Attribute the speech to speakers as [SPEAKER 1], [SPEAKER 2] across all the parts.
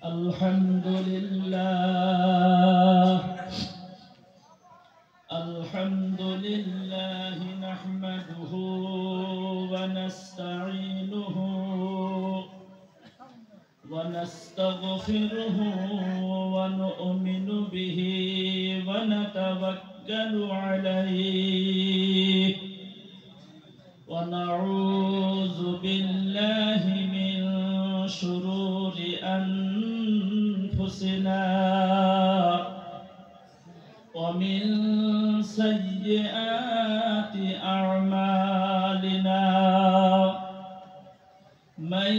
[SPEAKER 1] الحمد لله نحمده ونستعينه ونستغفره ونؤمن به ونتوكل عليه ونعوذ بالله من شرور أنفسنا ومن سيئات أعمالنا من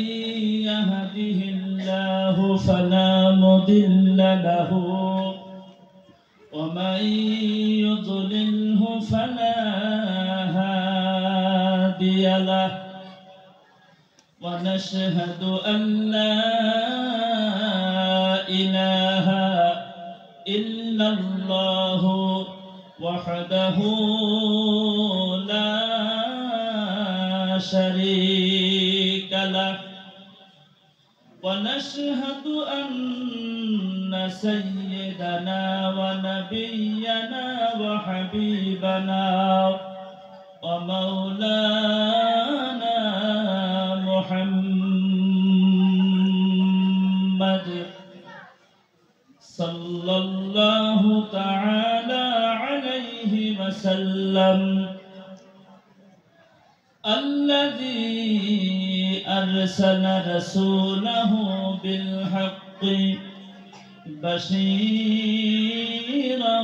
[SPEAKER 1] يهده الله فلا مضل له ومن يضلله فلا هادي له ونشهد أن لا إله إلا الله وحده لا شريك له ونشهد أن سيدنا ونبينا وحبيبنا ومولانا محمد صلى الله تعالى عليه وسلم الذي أرسل رسوله بالحق بشيرا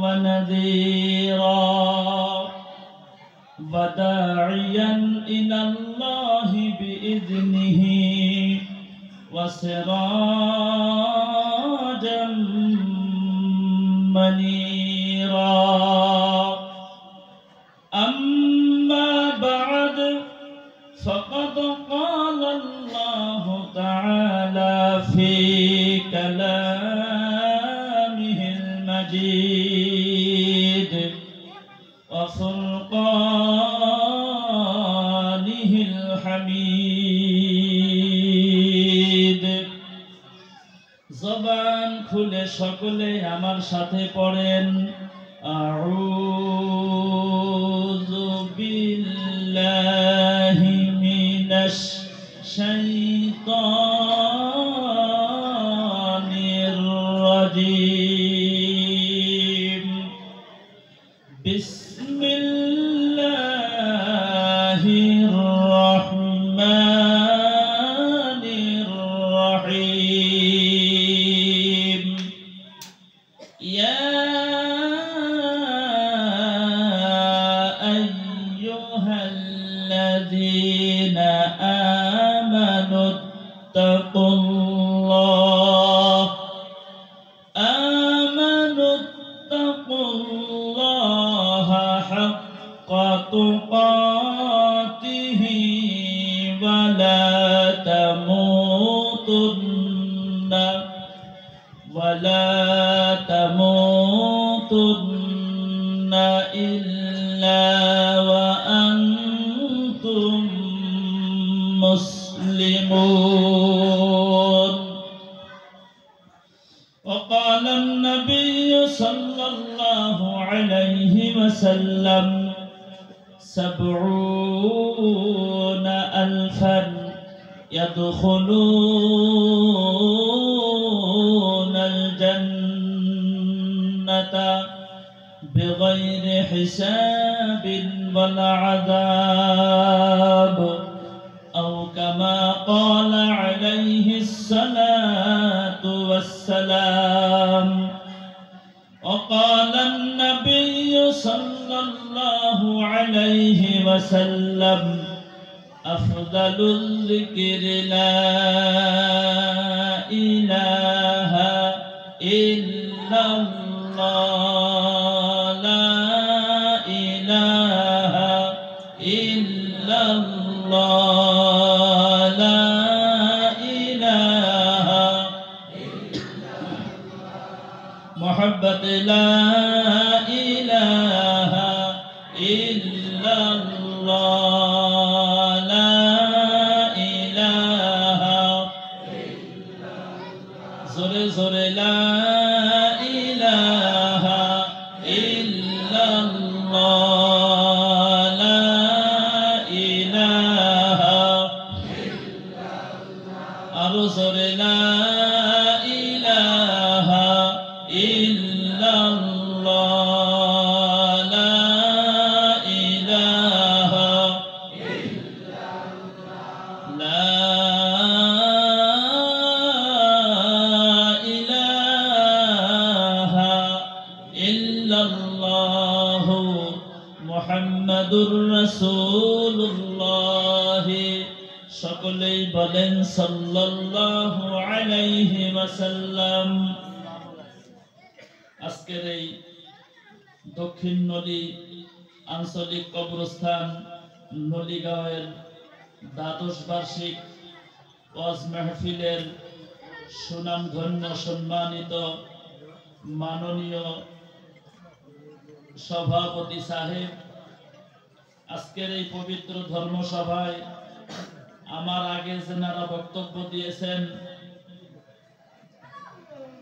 [SPEAKER 1] ونذيرا وداعيا إلى الله بإذنه وسراجا منيرا أما بعد فقد قال الله تعالى في كلامه المجيد وفرقانه الحميد زبان খুলে সকলে আমার সাথে পড়েন আউযু বিল্লাহি মিনাশ শাইতানির রাজীম বিসমিল্লাহির রহমানির রহিম ইয়া আইয়ুহাল্লাযীনা আমানুত্তাকুল্লাহ হাক্কা তুকাতিহি ওয়ালা তামুতুন্না ইল্লা ওয়া আনতুম মুসলিমুন وقال النبي صلى الله عليه وسلم 70,000 يدخلون الجنة بغير حساب ولا عذاب أو كما قال عليه الصلاة والسلام وقال النبي صلى الله عليه وسلم أفضل الذكر لا إله إلا الله لا إله إلا الله لا إله إلا الله محبة لا إله إلا الله لا إله إلا জোরে জোরে লা ইলাহা ইল্লাল্লাহ লা ইলাহা আরো জোরে লা ইলাহা ইল্লাল্লাহ লা ইলাহা লা ইলাহা ইল্লাল্লাহ মুহাম্মাদুর রাসূলুল্লাহ সকলেই বলেন সাল্লাল্লাহু আলাইহি ওয়াসাল্লাম। আজকের এই দক্ষিণ নলী আঞ্চলিক কবরস্থান নলীগাঁওয়ের দ্বাদশ বার্ষিক ওয়াজ মাহফিলের সুনামধন্য সম্মানিত মাননীয় সভাপতি সাহেব, আজকের এই পবিত্র ধর্মসভায় আমার আগে যেনারা বক্তব্য দিয়েছেন,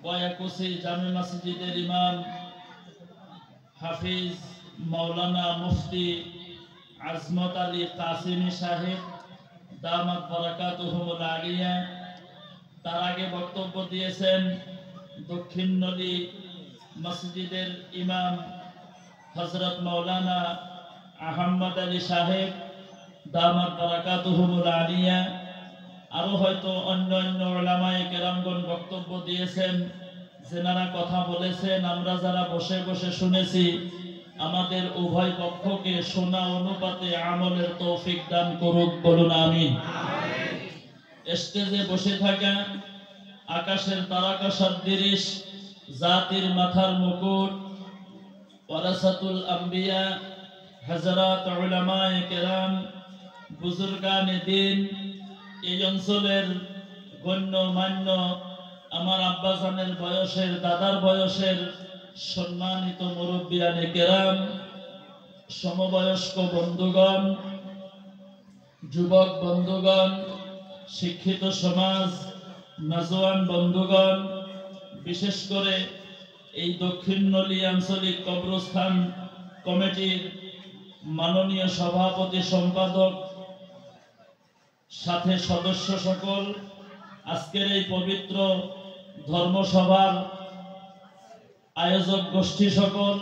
[SPEAKER 1] কয়াকুছি জামে মসজিদের ইমাম হাফিজ মাওলানা মুফতি আজমত আলী কাসিমি সাহেব দামাত বারাকাতুহুমুল আলিয়া, তার আগে বক্তব্য দিয়েছেন দক্ষিণ নলী মসজিদের ইমাম হযরত মাওলানা আহমদ আলী সাহেব দামাত বারাকাতুহুমুল আলিয়া, আরো হয়তো অন্যান্য উলামায়ে কেরামগণ বক্তব্য দিয়েছেন, যেনারা কথা বলেছেন। আমরা যারা বসে বসে শুনেছি, আমাদের উভয় পক্ষকে শোনা অনুপাতে আমলের তৌফিক দান করুক, বলুন আমিন। স্টেজে বসে থাকা আকাশের তারকা সদৃশ জাতির মাথার মুকুট ওয়ারাসাতুল আম্বিয়া হযরত উলামায়ে কেরাম বুজুর্গানে দ্বীন, এই অঞ্চলের গণ্যমান্য আমার আব্বাজানের বয়সের দাদার বয়সের সম্মানিত মুরব্বিয়ানে কেরাম, সমবয়স্ক বন্ধুগণ, যুবক বন্ধুগণ, শিক্ষিত সমাজ, নজওয়ান বন্ধুগণ, বিশেষ করে এই দক্ষিণ নলী আঞ্চলিক কবরস্থান কমিটির মাননীয় সভাপতি সম্পাদক, সাথে সদস্য সকল, আজকের এই পবিত্র ধর্মসভার আয়োজক গোষ্ঠী সকল,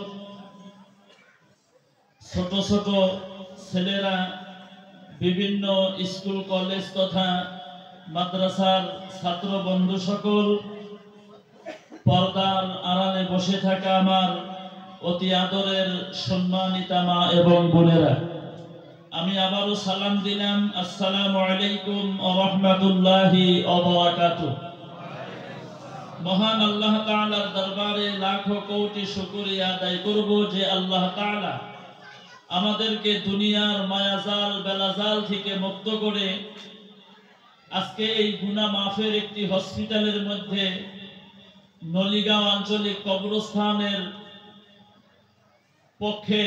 [SPEAKER 1] ছোট ছোট ছেলেরা, বিভিন্ন স্কুল কলেজ তথা মাদ্রাসার ছাত্র বন্ধু সকল, পর্দার আড়ালে বসে থাকা আমার অতি আদরের সম্মানিতা মা এবং বোনেরা, আমি আবারও সালাম দিলাম, আসসালামু আলাইকুম ওয়া রাহমাতুল্লাহি ওয়া বারাকাতুহু। মহান আল্লাহ তাআলার দরবারে লাখো কোটি শুকরিয়া আদায় করব যে আল্লাহ তাআলা আমাদেরকে দুনিয়ার মায়াজাল বেলাজাল থেকে মুক্ত করে আজকে এই গুনাহ মাফের একটি হসপিটালের মধ্যে নলীগাঁও আঞ্চলিক কবরস্থানের পক্ষে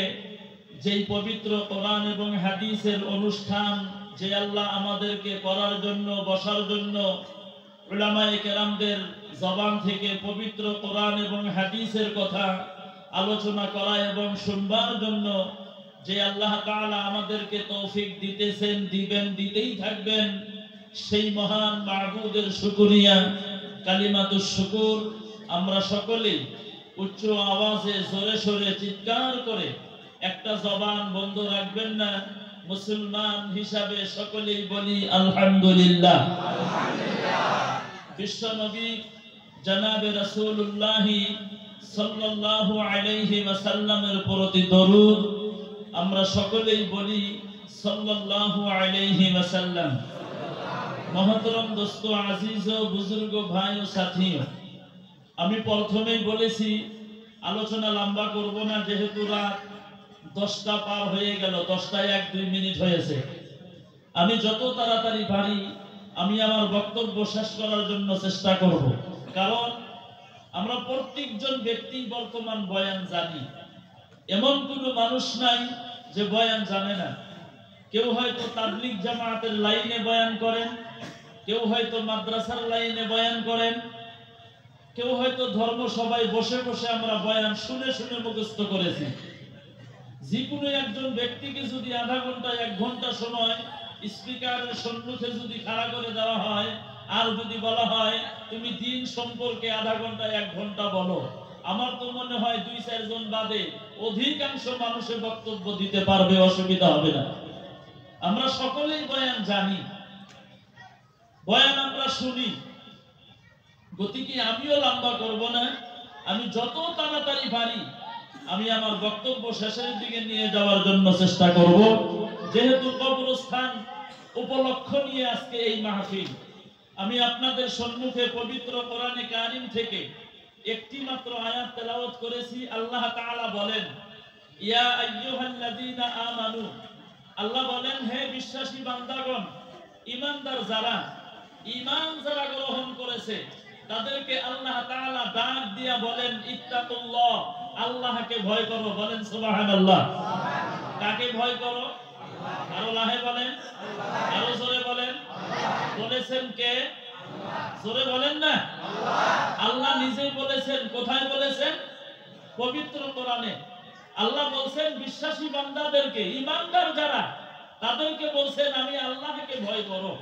[SPEAKER 1] যেই পবিত্র কোরআন এবং হাদিসের অনুষ্ঠান যে আল্লাহ আমাদেরকে করার জন্য, বসার জন্য, উলামায়ে কেরামদের জবান থেকে পবিত্র কোরআন এবং হাদিসের কথা আলোচনা করা এবং শুনবার জন্য যে আল্লাহ তাআলা আমাদেরকে তৌফিক দিতেছেন, দিবেন, দিতেই থাকবেন, সেই মহান মাবুদের শুকরিয়া কালিমাতুশ শুকুর আমরা সকলেই উচ্চ আওয়াজে জোরে সোরে চিৎকার করে, একটা জবান বন্ধ রাখবেন না, মুসলমান হিসাবে সকলেই বলি আলহামদুলিল্লাহ। বিশ্ব নবী জনাবে রাসূলুল্লাহ সাল্লাল্লাহু আলাইহি ওয়াসাল্লামের প্রতি দরুদ আমরা সকলেই বলি সাল্লাল্লাহু আলাইহি ওয়াসাল্লাম। মহতরম দোস্ত, আজিজ ও বুজুর্গ ভাই ও সাথী, আমি প্রথমেই বলেছি আলোচনা লম্বা করব না, যেহেতু রাত 10টা পার হয়ে গেল, 10টায় 1-2 মিনিট হয়েছে। আমি যত তাড়াতাড়ি পারি আমি আমার বক্তব্য শেষ করার জন্য চেষ্টা করব, কারণ আমরা প্রত্যেকজন ব্যক্তি বর্তমান বয়ান জানি, এমন কোনো মানুষ নাই যে বয়ান জানে না। কেউ হয়তো তাবলীগ জামাতের লাইনে বয়ান করেন, কেউ হয়তো মাদ্রাসার লাইনে বয়ান করেন, কেউ হয়তো ধর্ম সবাই বসে বসে আমরা বয়ান শুনে শুনে মুখস্থ করেছি। যে কোনো একজন ব্যক্তিকে যদি আধা ঘন্টা 1 ঘন্টা সময় স্পিকারের সম্মুখে যদি খাড়া করে দেওয়া হয় আর যদি বলা হয় তুমি দিন সম্পর্কে আধা ঘন্টা 1 ঘন্টা বলো, আমার তো মনে হয় 2-4 জন বাদে অধিকাংশ মানুষের বক্তব্য দিতে পারবে, অসুবিধা হবে না। আমরা সকলেই বয়ান জানি, বয়ান আমরা শুনি। গতিকে আমিও লম্বা করব না, আমি যত তাড়াতাড়ি পারি আমি আমার বক্তব্য শেষের দিকে নিয়ে যাওয়ার জন্য চেষ্টা করব। যেহেতু কবরস্থান উপলক্ষ নিয়ে আজকে এই মাহফিল, আমি আপনাদের সম্মুখে পবিত্র কোরআনে কারীম থেকে একটি মাত্র আয়াত তেলাওয়াত করেছি। আল্লাহ তাআলা বলেন, ইয়া আইয়ুহাল্লাযীনা আমানু, আল্লাহ বলেন হে বিশ্বাসী বান্দাগণ, ঈমানদার যারা, ঈমান যারা গ্রহণ করেছে তাদেরকে আল্লাহ তাআলা ডাক দিয়া বলেন ইত্তাকুল্লাহ, আল্লাহকে ভয় করো। বলেন সুবহানাল্লাহ। কাকে ভয় করো? আরো লাহে বলেন, আরো জোরে বলেন। বলেছেন কে? জোরে বলেন না। আল্লাহ নিজেই বলেছেন। কোথায় বলেছেন? পবিত্র কোরআনে। আল্লাহ বলছেন বিশ্বাসী বান্দাদেরকে, ঈমানদার যারা, তাদেরকে বলছেন আমি আল্লাহকে ভয় করো।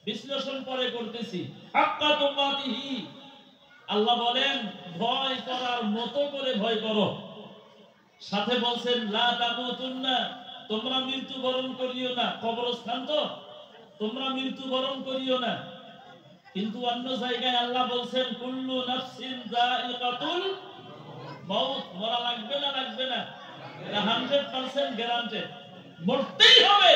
[SPEAKER 1] বিশ্লেষণ পরে করতেছি। হাক্কা তুকাতিহি, আল্লাহ বলেন ভয় করার মতো করে ভয় করো। সাথে বলছেন লা তামুতুন্না, তোমরা মৃত্যুবরণ করিও না। কবরস্থান তো, তোমরা মৃত্যুবরণ করিও না। কিন্তু অন্য জায়গায় আল্লাহ বলছেন কুল্লু নাফসিন যায়িকাতুল মাউত, মরা লাগবে না, লাগবে না, 100% গ্যারান্টেড, মরতেই হবে।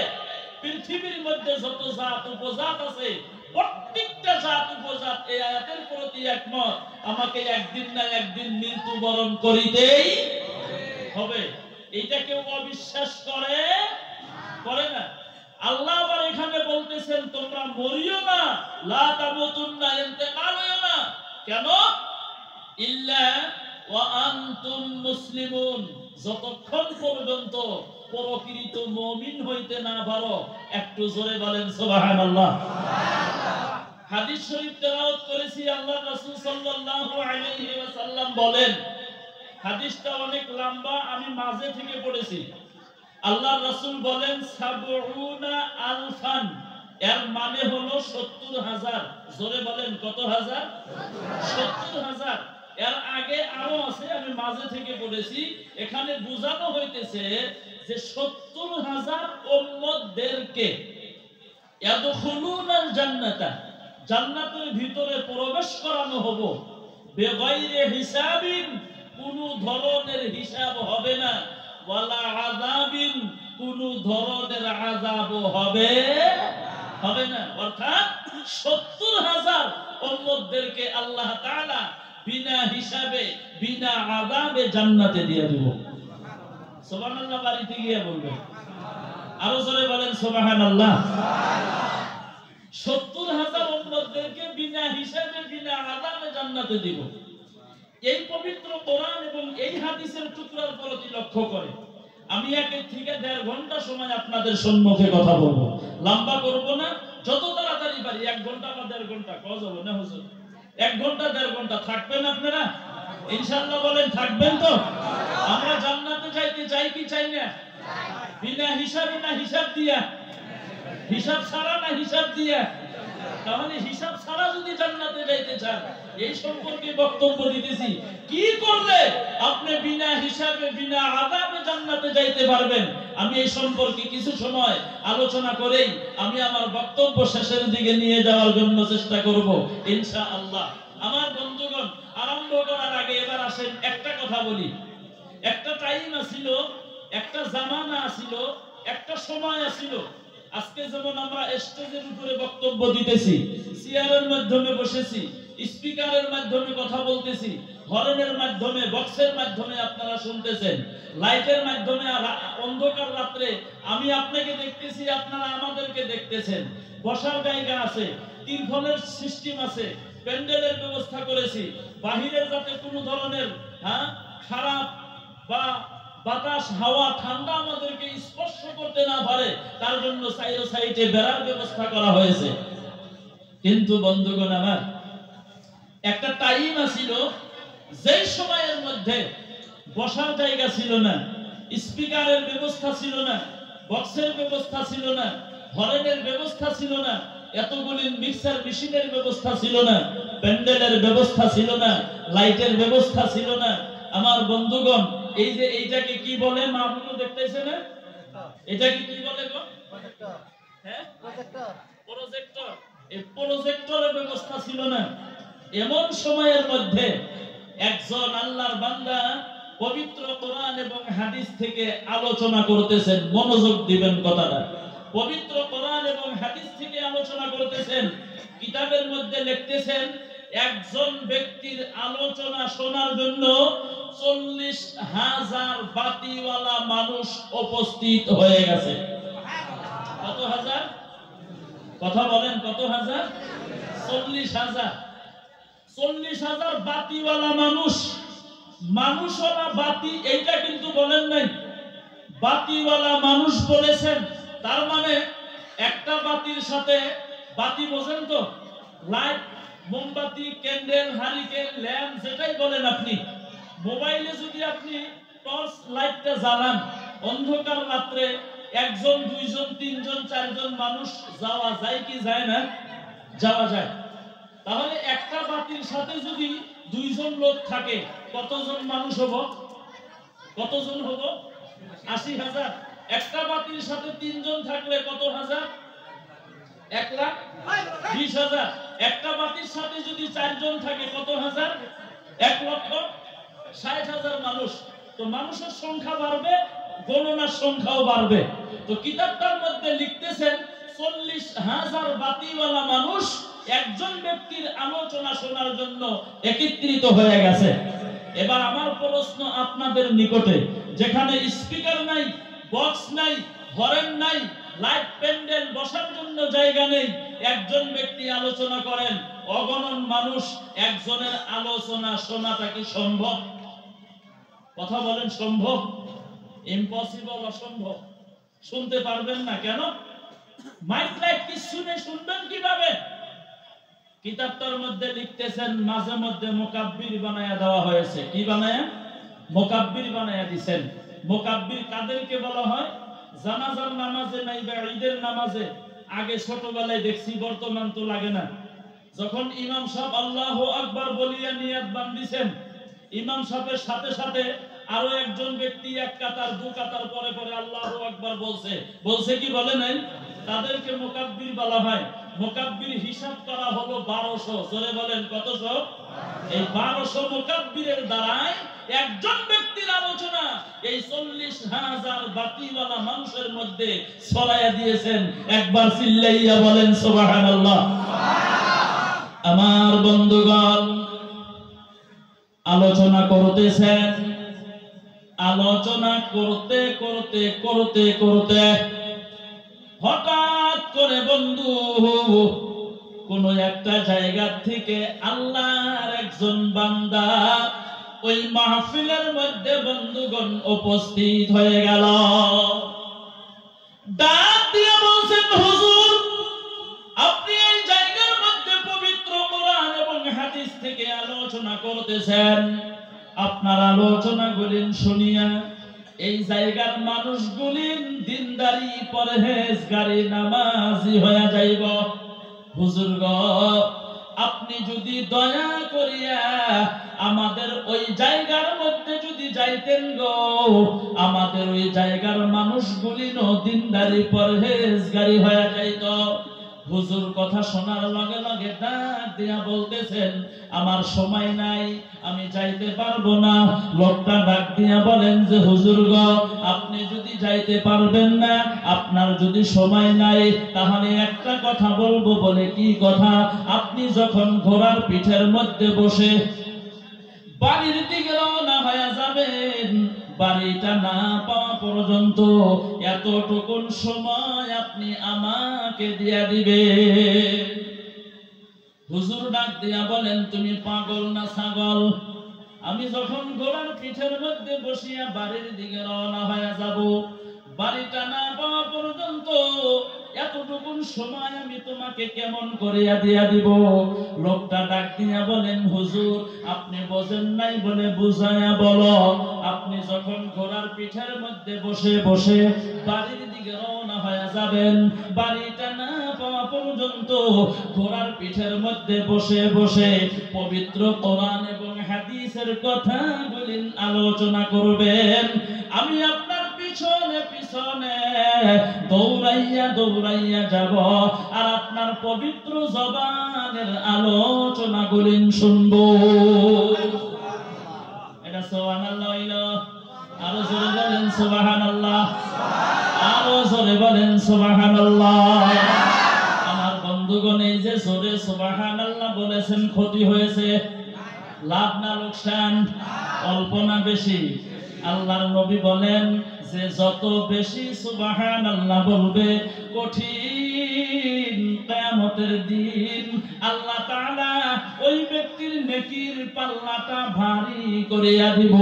[SPEAKER 1] পৃথিবীর মধ্যে যত জাত উপজাত আছে প্রত্যেকটা জাত উপজাত এই আয়াতের প্রতি একমত, আমাকে একদিন না একদিন মৃত্যুবরণ করিতেই হবে। এটা কেউ অবিশ্বাস করে না। আল্লাহ আবার এখানে বলতেছেন তোমরা মরিও না, লা তামুতুন্না, ইন্তেকাল হইও না। কেন? ইল্লা ওয়া আনতুম মুসলিমুন, যতক্ষণ পর্যন্ত প্রকৃত মুমিন হইতে না পারো। একটু জোরে বলেন সুবহানাল্লাহ। হাদিস শরীফ তেলাওয়াত করেছি, আল্লাহর রাসূল সাল্লাল্লাহু আলাইহি ওয়াসাল্লাম বলেন, হাদিসটা অনেক লম্বা, আমি মাঝে থেকে পড়েছি। আল্লাহর রাসূল বলেন সাবউনা আলফান, এর মানে হলো 70,000। জোরে বলেন কত হাজার? 70,000। এর আগে আরো আছে, আমি মাঝে থেকে পড়েছি। এখানে বোঝানো হইতেছে যে 70,000 উম্মতদেরকে ইয়াদখুলুনাল জান্নাতা, জান্নাতের ভিতরে প্রবেশ করানো হবে বেগাইরে হিসাবিন, কোন ধরনের হিসাব হবে না, ওয়ালা আযাবিন, কোন ধরনের আযাব হবে না। অর্থাৎ 70,000 উম্মতদেরকে আল্লাহ তাআলা বিনা হিসাবে বিনা আযাবে জান্নাতে দিয়ে দেব। সুবহানাল্লাহ। বাড়িতে গিয়ে বলবেন, আরো জোরে বলেন সুবহানাল্লাহ। 70,000 উম্মতদেরকে বিনা হিসাবে বিনা আযাবে জান্নাতে দিব। এই পবিত্র কোরআন এবং এই হাদিসের টুকরার প্রতি লক্ষ্য করে আমি 1 থেকে 1.5 ঘন্টা সময় আপনাদের সম্মুখে কথা বলবো। লম্বা করব না, যত তাড়াতাড়ি পারি। 1 ঘন্টা বা 1.5 ঘন্টা কজ হবে না হুজুর? 1 ঘন্টা 1.5 ঘন্টা থাকবেন আপনারা ইনশাআল্লাহ? বলেন থাকবেন তো? আমরা জান্নাতে যাইতে চাই কি চাই না? বিনা হিসাবে না হিসাব দিয়া? হিসাব ছাড়া না হিসাব দিয়া? তাহলে হিসাব ছাড়া যদি জান্নাতে যাইতে চান, এই সম্পর্কে বক্তব্য দিতেছি। কি করলে আপনি বিনা হিসাবে বিনা আযাবে জান্নাতে যাইতে পারবেন, আমি এই সম্পর্কে কিছু সময় আলোচনা করেই আমি আমার বক্তব্য শেষের দিকে নিয়ে যাওয়ার জন্য চেষ্টা করব ইনশাআল্লাহ। আমার বন্ধুগণ, আরম্ভ করার আগে এবার আসেন একটা কথা বলি। একটা টাইম আছিল, একটা জামানা আছিল, একটা সময় আছিল। আজকে যেমন আমরা স্টেজের উপরে বক্তব্য দিতেছি, চেয়ারের মাধ্যমে বসেছি, স্পিকারের মাধ্যমে কথা বলতেছি, হর্নের মাধ্যমে, বক্সের মাধ্যমে আপনারা শুনতেছেন, লাইটের মাধ্যমে অন্ধকার রাত্রে আমি আপনাকে দেখতেছি, আপনারা আমাদেরকে দেখতেছেন। বসার জায়গা আছে, তিরফলের সিস্টেম আছে, প্যান্ডেলের ব্যবস্থা করেছি, বাহিরের যাতে কোনো ধরনের খারাপ বা বাতাস হাওয়া ঠান্ডা আমাদেরকে স্পর্শ করতে না পারে তার জন্য সাইডে বেড়ার ব্যবস্থা করা হয়েছে। কিন্তু বন্ধুগণ আমার, একটা টাইম ছিল যেই সময়ের মধ্যে বসার জায়গা ছিল না, স্পিকারের ব্যবস্থা ছিল না, বক্সের ব্যবস্থা ছিল না, হর্নের ব্যবস্থা ছিল না, এতগুলি মিক্সার মেশিনের ব্যবস্থা ছিল না, প্যান্ডেলের ব্যবস্থা ছিল না, লাইটের ব্যবস্থা ছিল না। আমার বন্ধুগণ, এই যে এইটাকে কি বলে মা আপনারা দেখতেছেন না? এটাকে কি বলে গো? হ্যাঁ, প্রজেক্টর। এই প্রজেক্টরের ব্যবস্থা ছিল না। এমন সময়ের মধ্যে একজন আল্লাহর বান্দা পবিত্র কোরআন এবং হাদিস থেকে আলোচনা করতেছেন। মনোযোগ দিবেন কথাটা। পবিত্র কোরআন এবং হাদিস থেকে আলোচনা করতেছেন। কিতাবের মধ্যে লিখতেছেন একজন ব্যক্তির আলোচনা শোনার জন্য 40,000 বাতিওয়ালা মানুষ উপস্থিত হয়ে গেছে। কত হাজার? কথা বলেন, কত হাজার? 40,000। 40,000 বাতিওয়ালা মানুষ। মানুষওয়ালা বাতি এইটা কিন্তু বলেন নাই, বাতিওয়ালা মানুষ বলেছেন। তার মানে একটা বাতির সাথে, বাতি বোঝেন তো, লাইট, মোমবাতি, ক্যান্ডেল, হারিকেন, ল্যাম্প যেটাই বলেন আপনি। মোবাইলে যদি আপনি টর্চ লাইটটা জ্বালান, অন্ধকার রাত্রে একজন, দুইজন, তিনজন, চারজন মানুষ যাওয়া যায় কি যায় না? যাওয়া যায়। তাহলে একটা বাতির সাথে যদি দুইজন লোক থাকে, কতজন মানুষ হব? কতজন হব? 80,000। একটা বাতির সাথে তিনজন থাকলে কত হাজার? 1,20,000। একটা বাতির সাথে যদি চারজন থাকে কত হাজার? 1,60,000 মানুষ। তো মানুষের সংখ্যা বাড়বে, গণনার সংখ্যাও বাড়বে। তো কিতাবটার মধ্যে লিখতেছেন 40,000 বাতিওয়ালা মানুষ একজন ব্যক্তির আলোচনা শোনার জন্য একত্রিত হয়ে গেছে। এবার আমার প্রশ্ন আপনাদের নিকটে, যেখানে স্পিকার নাই, বক্স নাই, হর্ন নাই, লাইট, প্যান্ডেল, বসার জন্য জায়গা নেই, একজন ব্যক্তি আলোচনা করেন, অগণন মানুষ একজনের আলোচনা শোনাটা কি সম্ভব? কথা বলেন, সম্ভব? ইম্পসিবল, অসম্ভব। শুনতে পারবেন না কেন? মাইক লাইট কিছু নেই, শুনবেন কিভাবে? কিতাবটার মধ্যে লিখতেছেন মাঝে মধ্যে মুকাব্বির বানায়া দেওয়া হয়েছে। কি বানায়া? মুকাব্বির বানায়া দিবেন। মুকাব্বির কাদেরকে বলা হয়? জানাজার নামাজে নাই বা ঈদের নামাজে আগে ছোটবেলায় দেখছি, বর্তমান তো লাগে না। যখন ইমাম সাহেব আল্লাহু আকবার বলিয়া নিয়াত বান্ধিছেন, ইমাম সাহেবের সাথে সাথে আরো একজন ব্যক্তি এক কাতার, দু কাতার পরে পরে আল্লাহু আকবার বলছে। বলছে কি বলে নাই? তাদেরকে মুকাব্বির বলা হয়। মুকাব্বির হিসাব করা হলো 1200। জোরে বলেন, কতশো? এই 1200 মুকাব্বিরের দ্বারাই একজন ব্যক্তির আলোচনা এই 40,000 বাতিওয়ালা মানুষের মধ্যে ছড়াইয়া দিয়েছেন। একবার চিল্লাইয়া বলেন সুবহানাল্লাহ। আমার বন্ধুগণ, আলোচনা করতেছেন। আলোচনা করতে করতে করতে করতে হঠাৎ করে বন্ধু কোন একটা জায়গা থেকে আল্লাহর একজন বান্দা ওই মাহফিলের মধ্যে বন্ধুগণ উপস্থিত হয়ে গেল। ডাক দিয়ে বলছেন, হুজুর, আপনি এই জায়গার মধ্যে পবিত্র কোরআন এবং হাদিস থেকে আলোচনা করতেছেন। আপনার আলোচনাগুলি শুনিয়া এই জায়গার মানুষগুলি দিনদারি, পরহেজগারি, নামাজি হয়ে যাইব। হুজুর গো, আপনি যদি দয়া করিয়া আমাদের ওই জায়গার মধ্যে যদি যাইতেন গো, আমাদের ওই জায়গার মানুষগুলি দিনদারি, পরহেজগারি হয়ে যাইত। হুজুর কথা শোনার লগে লগে ডাক দিয়া বলতেছেন, আমার সময় নাই, আমি যাইতে পারবো না। লোকটা ডাক দিয়া বলেন যে, হুজুর গো, আপনি যদি যাইতে পারবেন না, আপনার যদি সময় নাই, তাহলে একটা কথা বলবো। বলে, কি কথা? আপনি যখন ঘোড়ার পিঠের মধ্যে বসে বাড়ির দিকে রওনা হয়ে যাবেন, বাড়িটা না পাওয়া পর্যন্ত এতটুকুন সময় আপনি আমাকে দিয়া দিবে। হুজুর ডাক দিয়া বলেন, তুমি পাগল না ছাগল? আমি যখন ঘোড়ার পিঠের মধ্যে বসিয়া বাড়ির দিকে রওনা হয়ে যাব, বাড়িটা না পাওয়া পর্যন্ত এতটুকু সময় আমি তোমাকে কেমন করে দিয়া দিব? লোকটা ডাক দিয়া বলেন, হুজুর আপনি বোঝেন নাই বলে বুঝায়া বলো। আপনি যখন ঘোড়ার পিঠের মধ্যে বসে বসে বাড়ির দিকে রওনা হয়ে যাবেন, বাড়িটা না পাওয়া পর্যন্ত ঘোড়ার পিঠের মধ্যে বসে বসে পবিত্র কোরআন এবং হাদিসের কথাগুলি আলোচনা করবেন। আমি আপনার পিছনে পিছনে দৌড়াইয়া দৌড়াইয়া যাব, আর আপনার পবিত্র জবানের আলোচনাগুলি শুনবো। এটা সুবহানাল্লাহ হইলো। আরো জোরে বলেন সুবহানাল্লাহ, আরো জোরে বলেন সুবহানাল্লাহ। আমার বন্ধুগণ, এই যে জোরে সুবহানাল্লাহ বলেছেন, ক্ষতি হয়েছে? লাভ না লোকসান? অল্প না বেশি? আল্লাহর নবী বলেন যে যত বেশি সুবহানাল্লাহ বলবে, কঠিন কিয়ামতের দিন আল্লাহ তাআলা ওই ব্যক্তির নেকির পাল্লাটা ভারী করিয়া দিব।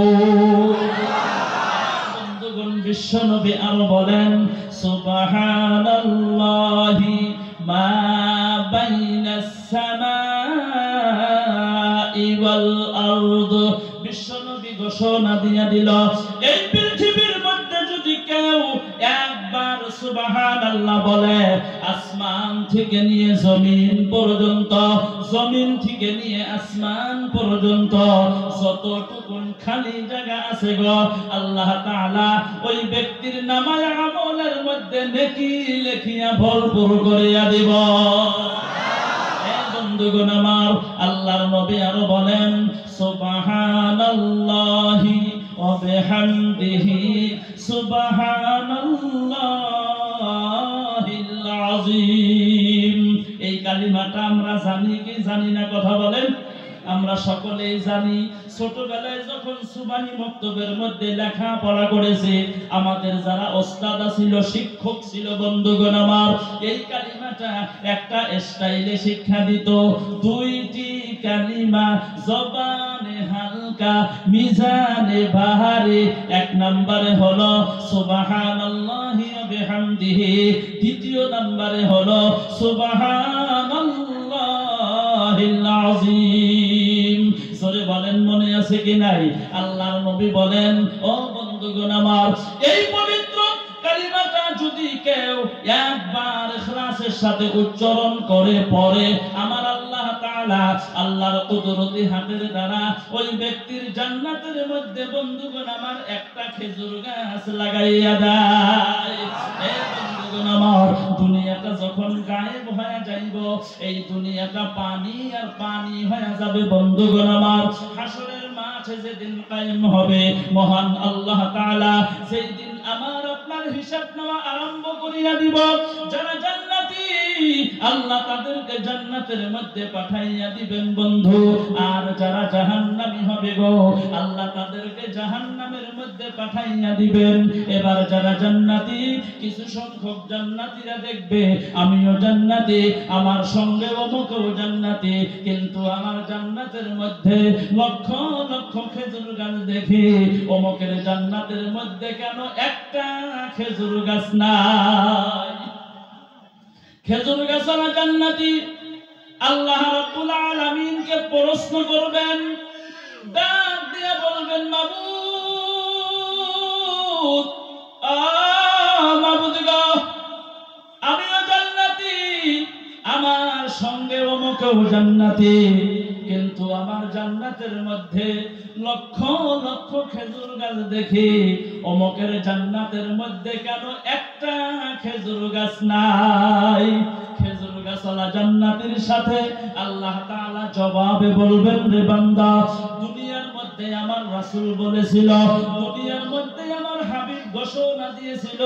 [SPEAKER 1] বন্ধুগণ, বিশ্বনবী আরো বলেন, সুবহানাল্লাহি মা বাইনাস সামাই ওয়াল আরদ। বিশ্বনবী ঘোষণা দিয়া দিল, এই পৃথিবীর মধ্যে যদি কেউ একবার সুবহানাল্লাহ বলে, আসমান থেকে নিয়ে জমিন পর্যন্ত, জমিন থেকে নিয়ে আসমান পর্যন্ত যতটুকু খালি জায়গা আছে গো, আল্লাহ তাআলা ওই ব্যক্তির নামায়ে আমলের মধ্যে নেকি লেখিয়া ভরপুর করিয়া দিব। বন্ধুগণ আমার, আল্লাহর নবী আরো বলেন, সুবহানাল্লাহি ওয়া বিহামদিহি সুবহানাল্লাহিল আযীম। এই কালিমাটা আমরা জানি কি জানি না? কথা বলেন। আমরা সকলেই জানি, ছোটবেলায় যখন সুবহানি মক্তবের মধ্যে লেখাপড়া করেছি, আমাদের যারা ওস্তাদ ছিল, শিক্ষক ছিল, বন্ধুগণ আমার, এই কালিমাটা একটা স্টাইলে শিক্ষা দিত। দুইটি কালিমা, জবানে হালকা মিজানে ভারী। এক নম্বরে হলো সুবহানাল্লাহি ওয়া বিহামদিহি, দ্বিতীয় নম্বরে হলো সুবহানাল্লাহিল আযীম। জোরে বলেন, মনে আছে কি নাই? আল্লাহর নবী বলেন, ও বন্ধুগণ আমার, এই পবিত্র কালিমাটা যদি কেউ একবার ইখলাসের সাথে উচ্চারণ করে পড়ে, আমার আল্লাহ তাআলা আল্লাহর কুদরতি হাতের দ্বারা ওই ব্যক্তির জান্নাতের মধ্যে, বন্ধুগণ আমার, একটা খেজুর গাছ লাগাইয়া দেয়। এই বন্ধুগণ আমার, দুনিয়াটা যখন গায়েব হয়ে যাইব, এই দুনিয়াটা পানি আর পানি হয়ে যাবে। বন্ধুগণ আমার, হাসরের মাঠে যেদিন কায়েম হবে মহান আল্লাহ তাআলা, সেই দিন আমার আপনার হিসাব নেওয়া আরম্ভ করিয়া দিব। যারা জান্নাতি, আল্লাহ তাদেরকে জান্নাতের মধ্যে পাঠাইয়া দিবেন বন্ধু। আর যারা জাহান্নামী হবে গো, আল্লাহ তাদেরকে জাহান্নামের মধ্যে পাঠাইয়া দিবেন। এবার যারা জান্নাতি, কিছু সংখ্যক জান্নাতীরা দেখবে, আমিও জান্নাতি, আমার সঙ্গে অমুকও জান্নাতি, কিন্তু আমার জান্নাতের মধ্যে লক্ষ লক্ষ খেজুর গাছ দেখি, অমুকের জান্নাতের মধ্যে কেন একটা খেজুর গাছ নাই? খেজুর গাছওয়ালা জান্নাতি আল্লাহ রাব্বুল আলামিনকে প্রশ্ন করবেন, ডাক দিয়ে বলবেন, মাবুদ, মাবুদ গো, আমিও জান্নাতি, আমার সঙ্গে অমুকও জান্নাতি, কিন্তু আমার জান্নাতের মধ্যে লক্ষ লক্ষ খেজুর গাছ দেখি, অমুকের জান্নাতের মধ্যে কেন একটা খেজুর গাছ নাই? খেজুর গাছওয়ালা জান্নাতের সাথে আল্লাহ তাআলা জবাবে বলবেন, রে বান্দা, দুনিয়ার মধ্যে আমার রাসূল বলেছিল, দুনিয়ার মধ্যে আমার হাবিব ঘোষণা দিয়েছিল,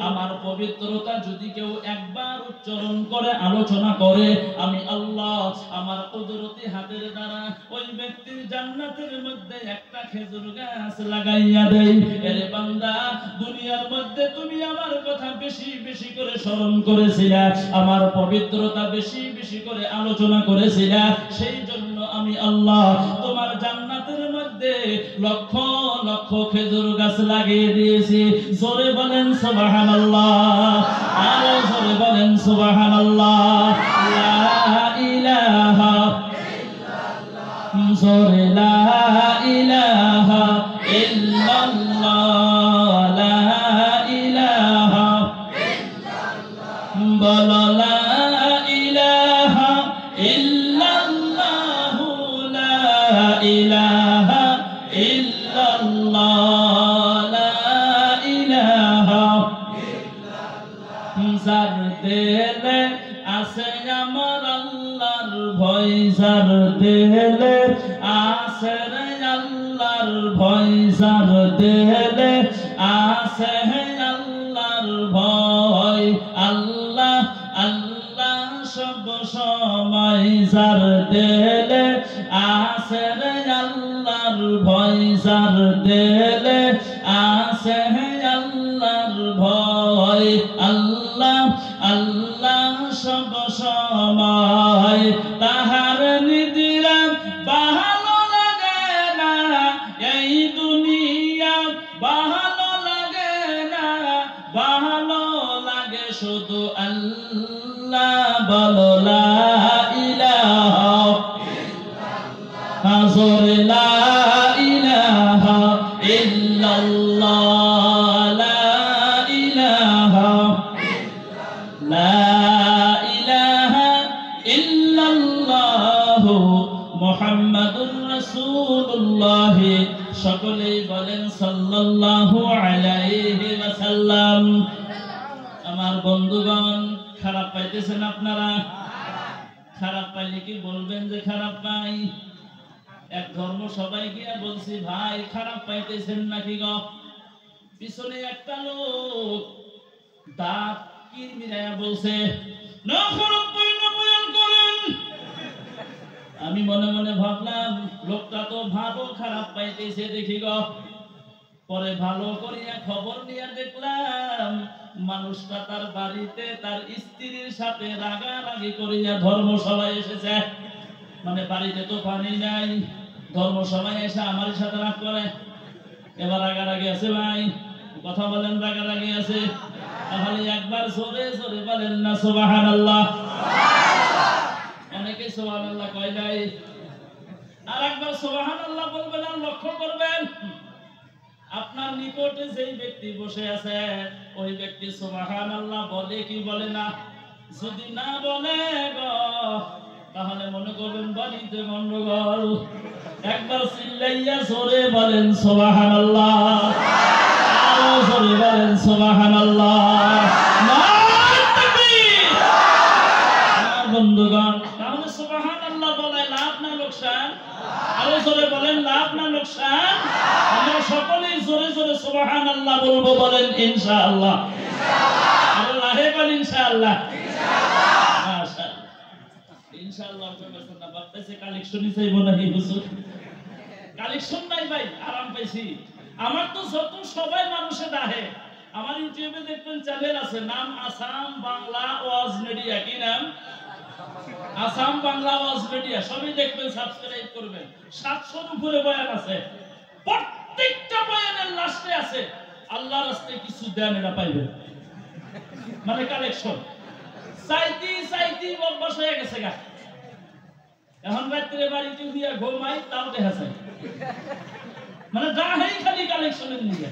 [SPEAKER 1] আমার পবিত্রতা যদি কেউ একবার উচ্চারণ করে, আলোচনা করে, আমি আল্লাহ আমার কুদরতি হাতের দ্বারা ওই ব্যক্তির জান্নাতের মধ্যে একটা খেজুর গাছ লাগাইয়া দেই। এরে বান্দা, দুনিয়ার মধ্যে তুমি আমার কথা বেশি বেশি করে স্মরণ করেছিলা, আমার পবিত্রতা বেশি বেশি করে আলোচনা করেছিলা, সেই জন্য আমি আল্লাহ তোমার জান্নাতের মধ্যে লক্ষ লক্ষ খেজুর গাছ লাগিয়ে দিয়েছি। জোরে বলেন সুবহানাল্লাহ, আরো জোরে বলেন সুবহানাল্লাহ। লা ইলাহা ইল্লাল্লাহ, জোরে লা ইলাহা ইল্লাল্লাহ, লা ইলাহা ইল্লাল্লাহ, বলো লা ইলাহা ইল্লাল্লাহ, লা ইলাহা ইল্লাল্লাহ, লা ইলাহা ইল্লাল্লাহ। যার দিলে আছে আমার আল্লাহর ভয়, যার দিলে আছে আল্লাহর ভয়, যার দিলে আছে আল্লাহর ভয়, আল্লাহ আল্লাহ সব সময়। যার দিলে আছে আল্লাহর ভয়, যার দিলে আছে আল্লাহর ভয়, আল্লাহ আল্লাহ সব সময়। তাহার নিদিরা ভালো লাগে না এই দুনিয়া, ভালো লাগে না, ভালো লাগে শুধু আল্লাহ। বলো লা ইলাহা ইল্লাল্লাহ, জোরে লা ইলাহা ইল্লাল্লাহ, লা ইলাহা লা ইলাহা ইল্লাল্লাহ মুহাম্মাদুর রাসূলুল্লাহ। সকলেই বলেন সাল্লাল্লাহু আলাইহি ওয়াসাল্লাম। আমার বন্ধুগণ, খারাপ পাইতেছেন আপনারা? খারাপ পাইলে কি বলবেন যে খারাপ পাই? এক ধর্ম সবাই গিয়া বলছি, ভাই খারাপ পাইতেছেন নাকি গো? পিছনে একটা লোক দাঁত কিরমিরায়া বলছে, না খারাপ পাই না, বয়ান করেন। আমি মনে মনে ভাবলাম লোকটা তো ভালো খারাপ পাইতেছে দেখি গো। পরে ভালো করিয়া খবর নিয়ে দেখলাম মানুষটা তার বাড়িতে তার স্ত্রীর সাথে রাগারাগি করিয়া ধর্মসভায় এসেছে। মানে বাড়িতে তো পানি নাই, ধর্মসভায় এসে আমার সাথে রাগ করে। এবার রাগারাগি আছে ভাই? কথা বলেন, রাগারাগি আছে? তাহলে একবার জোরে জোরে বলেন না সুবহানাল্লাহ। অনেকে সুবহানাল্লাহ কয় নাই। আর একবার সুবহানাল্লাহ বলবেন। আর লক্ষ্য করবেন আপনার নিকটে যেই ব্যক্তি বসে আছে ওই ব্যক্তি সুবহানাল্লাহ বলে কি বলে না? যদি না বলে গো তাহলে মনে করবেন বাড়িতে গন্ডগোল। একবার চিল্লাইয়া জোরে বলেন সুবহানাল্লাহ, আরো জোরে বলেন সুবহানাল্লাহ। বন্ধুগণ, তাহলে সুবহানাল্লাহ বলায় লাভ না লোকসান? আরো জোরে বলেন, লাভ না লোকসান? আমরা সকলেই জোরে জোরে সুবহানাল্লাহ বলবো, বলেন ইনশাআল্লাহ। আরো লাহে বলেন ইনশাআল্লাহ। মাশাআল্লাহ, ইনশাআল্লাহ। না ভাবতেছে কালেকশনই চাইবো নাকি হুজুর? কালেকশন নাই ভাই, আরাম পাইছি। আমার তো যত সবাই মানুষে ডাহে। আমার ইউটিউবে দেখবেন চ্যানেল আছে, নাম আসাম বাংলা ওয়াজ মিডিয়া। কি নাম? আসাম বাংলা ওয়াজ মিডিয়া। সবই দেখবেন, সাবস্ক্রাইব করবেন। 700 উপরে বয়ান আছে। প্রত্যেকটা বয়ানের লাস্টে আছে আল্লাহর রাস্তায় কিছু দেন, এটা পাইবেন। মানে কালেকশন চাইতি চাইতি অভ্যাস হয়ে গেছে গা। এখন রাত্রে বাড়িতে গিয়া ঘুমাই, তাও দেখা যায়। মানে যাই খালি কালেকশনের নিয়ে।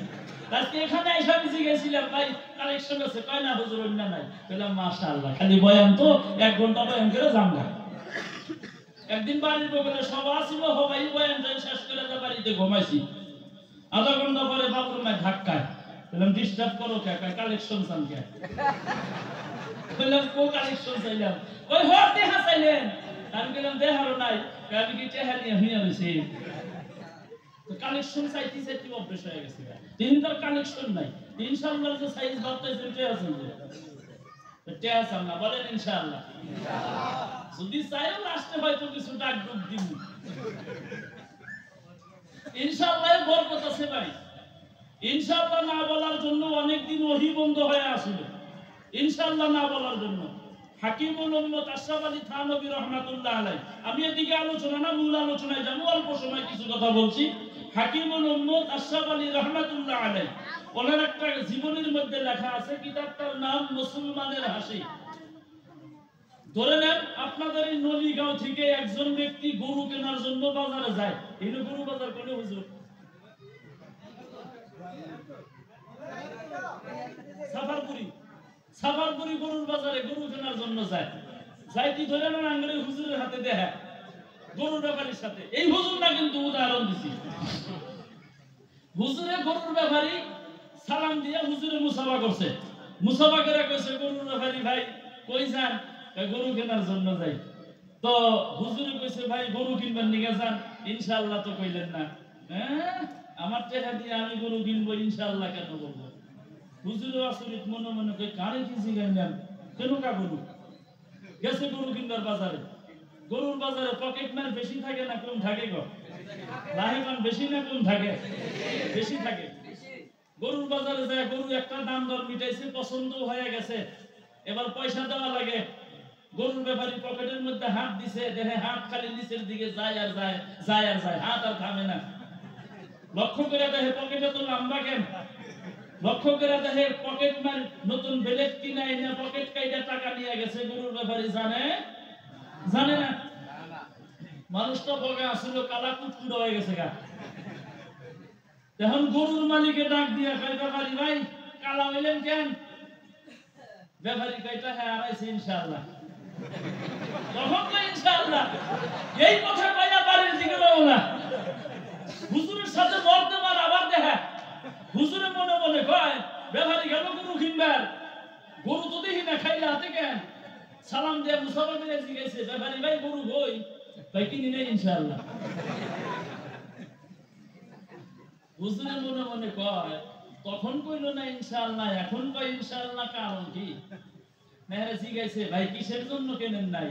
[SPEAKER 1] আজকে এখানে এসে বিজি গেছিলাম, ভাই কালেকশন আছে, কয় না হুজুর অন্য নাই। বললাম মাশাআল্লাহ, খালি বয়ান তো 1 ঘন্টা বয়ান করে জামগা। একদিন বাড়ির বগলে সভা ছিল, সবাই বয়ান শেষ করে বাড়িতে ঘুমাইছি। আধা ঘন্টা পরে বাবুর মায় ধাক্কায়। বললাম ডিস্টার্ব করো কে? কালেকশন চান কে? বললাম কো কালেকশন চাইলাম? ওই হর দেখা চাইলেন? আমি বললাম দেহারও নাই। আমি কি টেহা নিয়ে হইয়া রয়েছে? কালেকশন চাইতে চাইতে অভ্যেস হয়ে গেছে। তিনি তার কালেকশন নাই। ইনশাআল্লাহ যে সাইজ ভাবতেছেন টেহা চাইলে টেহা চান না, বলেন ইনশাআল্লাহ। যদি চাইও লাস্টে হয়তো কিছু ডাক ডুব দিব ইনশাআল্লাহ। বরকত আছে ভাই। ইনশাআল্লাহ না বলার জন্য অনেকদিন ওহী বন্ধ হয়ে আসছিল। ইনশাআল্লাহ না বলার জন্য হাকিমুল উম্মত আশরাফ আলী থানভী রাহমাতুল্লাহ আলাইহি। আমি এদিকে আলোচনা না মূল আলোচনায় যাব, অল্প সময় কিছু কথা বলছি। হাকিমুল উম্মত আশরাফ আলী রাহমাতুল্লাহ আলাইহি, ওনার একটা জীবনীর মধ্যে লেখা আছে, কিতাবটার নাম মুসলমানের হাসি। ধরে নেন আপনাদের এই নলিগাঁও থেকে একজন ব্যক্তি গরু কেনার জন্য বাজারে যায়। এই গরু বাজার কোনে হুজুর? সাফারপুরি গরুর বাজারে গরু কেনার জন্য যায়। যাইতি ধরে নেন আঙ্গুরে হুজুরের হাতে দেখা গরুর ব্যাপারীর সাথে। এই হুজুর না কিন্তু উদাহরণ দিছি। হুজুরে গরুর ব্যাপারী সালাম দিয়ে হুজুরে মুসাফা করছে। মুসাফা করে কইছে গরুর ব্যাপারী ভাই কই যান? গরু কেনার জন্য যাই। তো হুজুরে কইছে ভাই গরু কিনবেন নিকে যান? ইনশাআল্লাহ তো কইলেন না। হ্যাঁ আমার টাকা দিয়ে আমি গরু কিনবো ইনশাআল্লাহ কেন বলবো? হুজুরে আসরিত মনে মনে কই কারে কি জিগাইলেন কেন কা গরু গেছে গরু কিনবার বাজারে। গরুর বাজারে পকেট মার বেশি থাকে না কম থাকে গো? লাহিবান বেশি না কম থাকে? বেশি থাকে। গরুর বাজারে যায়, গরু একটা দাম দর মিটাইছে, পছন্দ হয়ে গেছে, এবার পয়সা দেওয়া লাগে। গরুর ব্যাপারী পকেটের মধ্যে হাত দিছে, দেখে হাত খালি নিচের দিকে যায় আর যায়, যায় আর যায়, হাত আর থামে না। লক্ষ্য করে দেখে পকেটে তো লম্বা কেন, লক্ষ্য করে দেখে পকেট মার নতুন বেলেট কিনে এনে পকেট কাইটা টাকা নিয়ে গেছে। গরুর ব্যাপারী জানে জানে না? মানুষটা বগা আসলে কালা কুটকুট হয়ে গেছে গা। এখন গরুর মালিকে ডাক দিয়া কয় ব্যাপারী ভাই কালা হইলেন কেন? ব্যাপারী কয়টা হ্যাঁ আড়াইছে ইনশাআল্লাহ। তখন তো ইনশাআল্লাহ এই কথা কইয়া বাড়ির দিকে রওনা। হুজুরের সাথে মরতে মার আবার দেখা। হুজুরে মনে মনে কয় ব্যাপারী গেল গরু কিনবার, গরু তো দেখি না খাইলে হাতে কেন? সালাম দিয়ে মুসাফা করে জিজ্ঞাসে ব্যাপারী ভাই গরু কই? ভাই কিনি নাই ইনশাআল্লাহ। হুজুরে মনে মনে কয় তখন কইলো না ইনশাআল্লাহ, এখন কয় ইনশাআল্লাহ, কারণ কি? মেহরে জিজ্ঞাসে ভাই কিসের জন্য কেনেন নাই?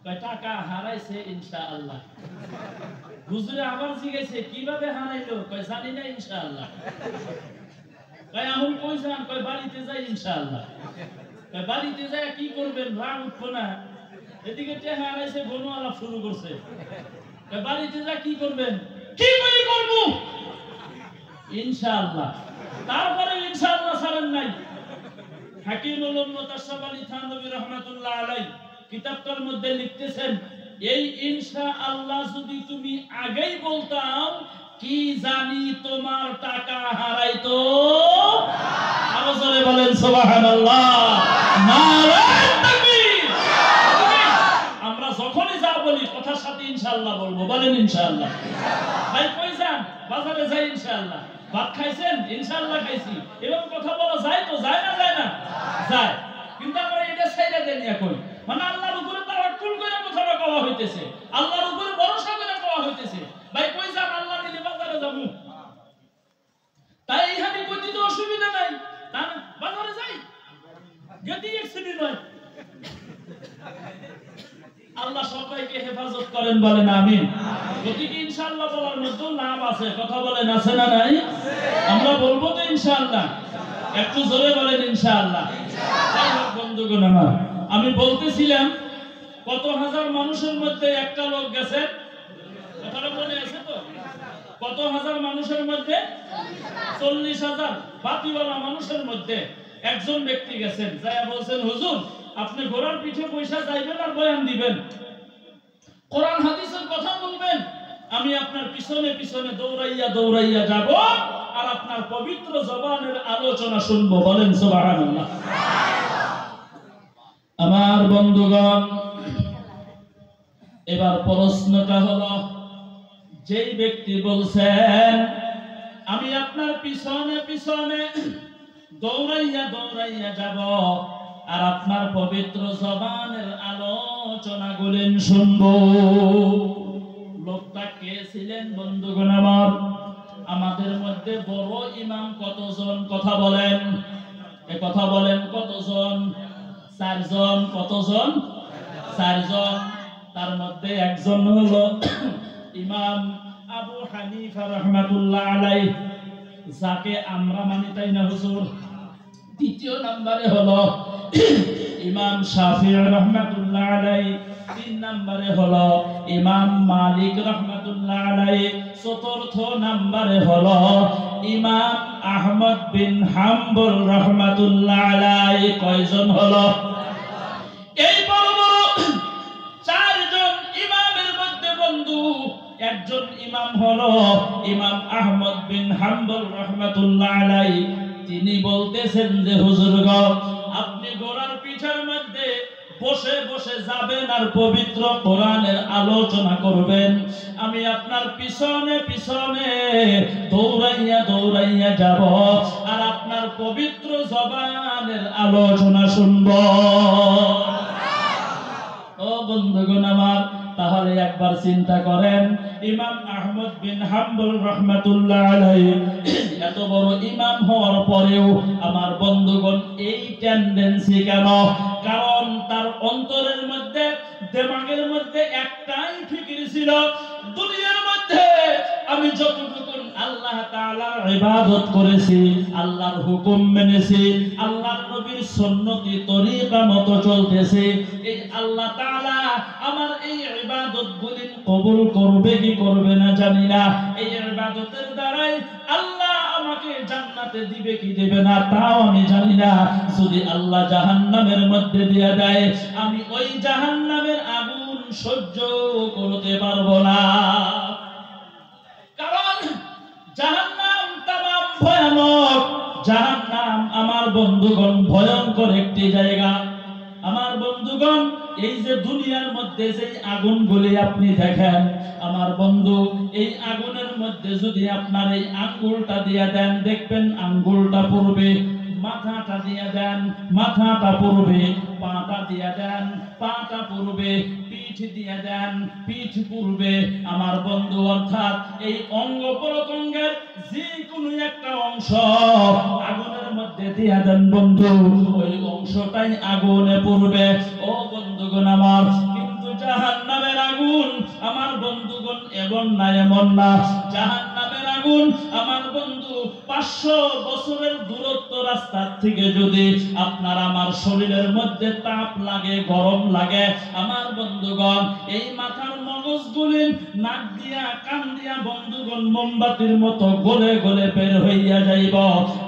[SPEAKER 1] কয় টাকা হারাইছে ইনশাআল্লাহ। হুজুরে আবার জিজ্ঞাসে কিভাবে হারাইলো? কয় জানি না ইনশাআল্লাহ। কয় এখন কই যান? কয় বাড়িতে যাই ইনশাআল্লাহ। কয় বাড়িতে যায় কি করবেন? রাগ উঠবো না? এদিকে টাকা হারাইছে, গনু আলাপ শুরু করছে। কয় বাড়িতে যা কি করবেন? কি করি করব ইনশাআল্লাহ। তারপরে ইনশাআল্লাহ ছাড়েন নাই। হাকিমুল উম্মত আশরাফ আলী থানভী রাহমাতুল্লাহ আলাইহি কিতাবটার মধ্যে লিখতেছেন, এই ইনশাআল্লাহ যদি তুমি আগেই বলতাম কি জানি তোমার টাকা হারাইতো। আরো জোরে বলেন সুবহানাল্লাহ, নারায়ে তাকবীর। আমরা যখনই যা বলি কথার সাথে ইনশাআল্লাহ বলবো। বলেন ইনশাআল্লাহ। ভাই কই যান? বাজারে যাই ইনশাআল্লাহ। ভাত খাইছেন? ইনশাআল্লাহ খাইছি। এরকম কথা বলা যায় তো? যায় না যায় না? যায়। কিন্তু আমরা এটা ছাইড়া দেই না কই। মানে আল্লাহর উপরে তাওয়াক্কুল করে কথাটা কওয়া হইতেছে, আল্লাহর উপরে ভরসা করে কওয়া হইতেছে। ভাই কই যান? আল্লাহ দিলে বাজারে যাবো। তাই এখানে কইতে তো অসুবিধা নাই, তা না বাজারে যাই গতি এক্সিডেন্ট হয়। আল্লাহ সবাইকে হেফাজত করেন, বলেন আমিন। গতিকে ইনশাআল্লাহ বলার মধ্যে লাভ আছে, কথা বলেন আছে না নাই? আমরা বলবো তো ইনশাআল্লাহ, একটু জোরে বলেন ইনশাআল্লাহ। বন্ধুগণ আমার, আমি বলতেছিলাম কত হাজার মানুষের মধ্যে একটা লোক গেছে, কথাটা মনে আছে তো? কত হাজার মানুষের মধ্যে? 40,000 বাতিওয়ালা মানুষের মধ্যে একজন ব্যক্তি গেছেন, যায়া বলছেন হুজুর আপনি ঘোড়ার পিঠে পয়সা যাইবেন আর বয়ান দিবেন, কোরআন হাদিসের কথা বলবেন, আমি আপনার পিছনে পিছনে দৌড়াইয়া দৌড়াইয়া যাব আর আপনার পবিত্র জবানের আলোচনা শুনবো। বলেন সুবহানাল্লাহ। আমার বন্ধুগণ, এবার প্রশ্নটা হলো, যেই ব্যক্তি বলছেন আমি আপনার পিছনে পিছনে দৌড়াইয়া দৌড়াইয়া যাব আর আপনার পবিত্র জবানের আলোচনা গুলেন শুনবো, লোকটা কে ছিলেন বন্ধুগণ আমার? আমাদের মধ্যে বড় ইমাম কতজন? কথা বলেন, এ কথা বলেন কতজন? 4 জন। কতজন? 4 জন। তার মধ্যে একজন হলো ইমাম আবু হানিফা রাহমাতুল্লাহ আলাইহি, যাকে আমরা মানি, তাই না হুজুর? দ্বিতীয় নম্বরে হলো ইমাম শাফিঈ রাহমাতুল্লাহ আলাইহি, 3 নম্বরে হলো ইমাম মালিক রাহমাতুল্লাহ আলাইহি, 4র্থ নম্বরে হলো ইমাম আহমদ বিন হাম্বল রাহমাতুল্লাহ আলাইহি। কয়জন হলো? এই বড় বড় 4 জন ইমামের মধ্যে বন্ধু একজন ইমাম হলো ইমাম আহমদ বিন হাম্বল রাহমাতুল্লাহ আলাইহি। তিনি বলতেছেন যে হুজুর গো, আপনি ঘোড়ার পিঠের মধ্যে বসে বসে যাবেন আর পবিত্র কোরআনের আলোচনা করবেন, আমি আপনার পিছনে পিছনে দৌড়াইয়া দৌড়াইয়া যাব আর আপনার পবিত্র জবানের আলোচনা শুনব। ও বন্ধুগণ আমার, তাহলে একবার চিন্তা করেন, ইমাম আহমদ বিন হাম্বল রাহমাতুল্লাহ আলাইহি এত বড় ইমাম হওয়ার পরেও আমার বন্ধুগণ এই টেন্ডেন্সি কেন? কারণ তার অন্তরের মধ্যে, দিমাগের মধ্যে একটাই ফিকির ছিল, দুনিয়ার মধ্যে আমি যতটুকু আল্লাহ তাআলার ইবাদত করেছি, আল্লাহর হুকুম মেনেছি, আল্লাহর নবীর সুন্নতি তরিকা মতো চলতেছি, এই আল্লাহ তাআলা আমার এই ইবাদতগুলি কবুল করবে কি করবে না জানি না। এই ইবাদতের দ্বারাই আল্লাহ আমাকে জান্নাতে দিবে কি দেবে না তাও আমি জানি না। যদি আল্লাহ জাহান্নামের মধ্যে দিয়ে দেয়, আমি ওই জাহান্নামের আগুন সহ্য করতে পারবো না। কারণ জাহান্নাম তামাম ভয়ানক, জাহান্নাম আমার বন্ধুগণ ভয়ঙ্কর একটি জায়গা। আমার বন্ধুগণ, এই যে দুনিয়ার মধ্যে যে আগুনগুলি আপনি দেখেন, আমার বন্ধু, এই আগুনের মধ্যে যদি আপনার এই আঙ্গুলটা দিয়ে দেন, দেখবেন আঙ্গুলটা পড়বে, মাথাটা দিয়ে দেন, মাথাটা পড়বে, পাটা দিয়ে দেন, পাটা পড়বে, পিঠ দিয়ে দেন, পিঠ পড়বে। আমার বন্ধু, অর্থাৎ এই অঙ্গ প্রত্যঙ্গের যে কোনো একটা অংশ আগুনের মধ্যে দিয়ে দেন বন্ধু, ওই অংশটাই আগুনে পড়বে। ও বন্ধুগণ আমার, কিন্তু জাহান্নামের আগুন আমার বন্ধুগণ এমন না, এমন না। জাহান্নামের আগুন আমার বন্ধু 500 বছরের দূরত্ব রাস্তার থেকে যদি আপনার আমার শরীরের মধ্যে তাপ লাগে, গরম লাগে, আমার বন্ধুগণ এই মাথার মগজগুলি নাক দিয়া কান দিয়া বন্ধুগণ মোমবাতির মতো গলে গলে বের হইয়া যাইব।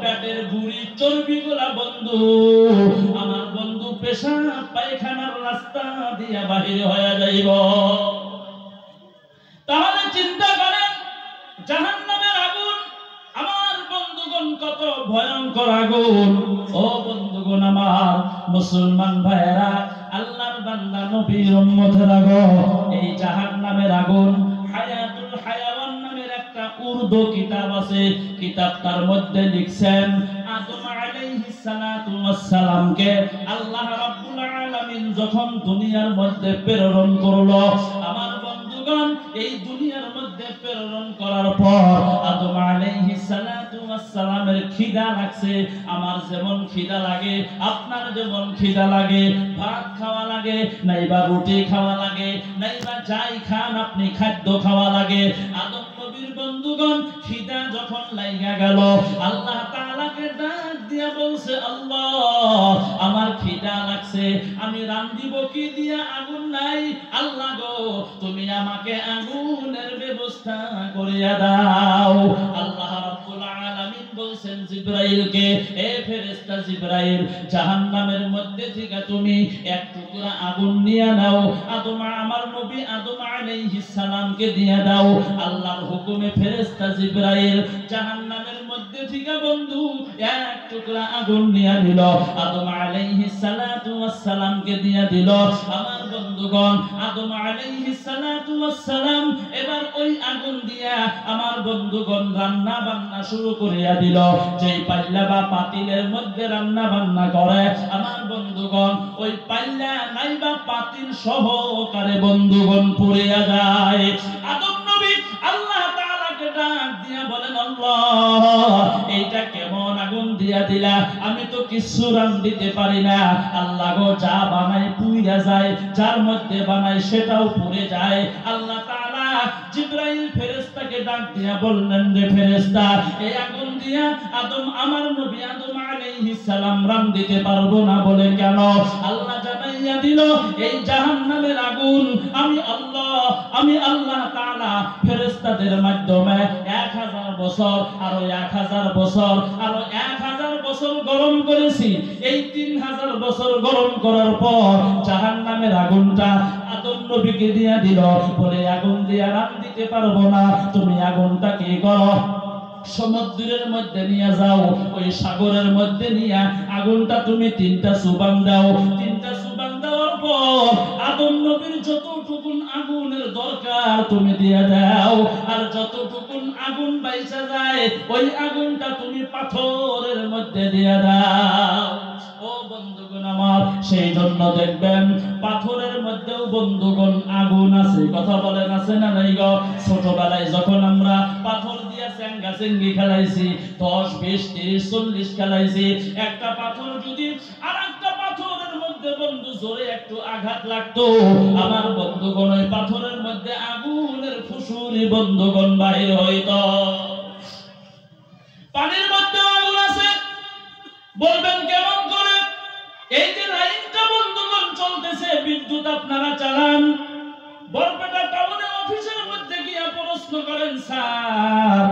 [SPEAKER 1] পেটের বুড়ি চর্বিগুলা বন্ধু আমার বন্ধু পেশাব পায়খানার রাস্তা দিয়া বাহির হয়ে যাইব। তাহলে চিন্তা করেন, জাহান্নামের আগুন আমার বন্ধুগণ কত ভয়ঙ্কর আগুন। ও বন্ধুগণ আমার, মুসলমান ভাইরা, আল্লাহর বান্দা নবীর উম্মতেরা গো, এই জাহান্নামের আগুন হায়াতুল হায়াওয়ান নামের একটা উর্দু কিতাব আছে, কিতাবটার মধ্যে লিখছেন আদম আলাইহিস সালাতু ওয়াস সালামকে আল্লাহ রাব্বুল আলামিন যখন দুনিয়ার মধ্যে প্রেরণ করলো, আমার বন্ধুগণ এই দুনিয়ার মধ্যে প্রেরণ করার পর আদম আলাইহিস সালাতু ওয়াস সালামের খিদা লাগছে। আমার যেমন খিদা লাগে, আপনার যেমন খিদা লাগে, ভাত খাওয়া লাগে, নাইবা রুটি খাওয়া লাগে, নাইবা যাই খান আপনি খাদ্য খাওয়া লাগে। আদম নবীর বন্ধুগণ খিদা যখন লাগা গেল, আল্লাহ তাআলাকে ডাক দিয়া বলছে, আল্লাহ আমার খিদা লাগছে, আমি রান্দিব কি দিয়া? আগুন নাই। আল্লাহ গো, তুমি আমাকে আগুনের ব্যবস্থা করিয়া দাও। আল্লাহ রাব্বুল আলামিন বলছেন জিবরাইলকে, এ ফেরেশতা জিবরাইল, জাহান্নামের মধ্যে থেকে তুমি এক টুকরা আগুন নিয়ে নাও, আদম আমার নবী আদম আলাইহিস সালামকে দিয়ে দাও। আল্লাহর হুকুমে ফেরেশতা জিবরাইল জাহান্নামের মধ্যে থেকে বন্ধু এক টুকরা আগুন নিয়ে নিল, আদম আলাইহিস সালাতু ওয়াস সালামকে দিয়ে দিল। আমার বন্ধুগণ আদম আলাইহিস সালাতু ওয়াস সালাম এবার ওই আগুন দিয়া আমার বন্ধুগণ রান্না বান্না শুরু করিয়া দিল। যেই পাল্লা বা পাতিলের মধ্যে রান্না বান্না করে আমার বন্ধুগণ ওই পাল্লা নাইবা পাতিল সহকারে বন্ধুগণ পুড়িয়া যায়। আদম নবী আল্লাহ তাআলাকে ডাক দিয়া বলেন, আল্লাহ এইটা কেমন আগুন দিয়া দিলা? আমি তো কিছু রান্ধিতে পারি না। আল্লাহ গো, যা বানাই পুড়িয়া যায়, যার মধ্যে বানাই সেটাও পুড়ে যায়। আল্লাহ তাআলা জিবরাইল ফেরেশতাকে ডাক দিয়া বললেন, রে ফেরেশতা, এই আগুন দিয়া আদম, আমার নবী আদম আলাইহিস সালাম রান্ধিতে পারবো না বলে কেন? আল্লাহ জানাইয়া দিল, এই জাহান্নামের আগুন আমি আল্লাহ তাআলা ফেরেশতাদের মাধ্যমে 1000 বছর আরো 1000 বছর আরো 1000 বছর গরম করেছি। এই 3000 বছর গরম করার পর জাহান্নামের আগুনটা আদম নবীকে দিয়া দিল, বলে আগুন দিয়া রান্ধিতে পারবো না, তুমি আগুনটা কি করো, সমুদ্রের মধ্যে নিয়ে যাও, ওই সাগরের মধ্যে নিয়ে আগুনটা তুমি 3টা সুবান দাও। 3টা সুবান দেওয়ার পর আদম নবীর যতটুকুন আগুনের দরকার তুমি দিয়ে দাও, আর যতটুকুন আগুন বাইচা যায় ওই আগুনটা তুমি পাথরের মধ্যে দিয়ে দাও। ও বন্ধুগণ আমার, সেই জন্য দেখবেন পাথরের মধ্যেও বন্ধুগণ আগুন আছে। কথা বলেন, আছে না নাই গো? ছোটবেলায় যখন আমরা পাথর দিয়া চেঙ্গা চেঙ্গি খেলাইছি, 10, 20, 30, 40 খেলাইছি, একটা পাথর যদি আর একটা পাথরের মধ্যে বন্ধু জোরে একটু আঘাত লাগতো, আমার বন্ধুগণ ওই পাথরের মধ্যে আগুনের ফুসুরি বন্ধুগণ বাহির হইত। পানির মধ্যে আগুন আছে, বলবেন কেমন করে? এই যে লাইনটা বন্ধুগণ চলতেছে, বিদ্যুৎ আপনারা চালান, বরপেটা টাউনে অফিসের মধ্যে গিয়া প্রশ্ন করেন, স্যার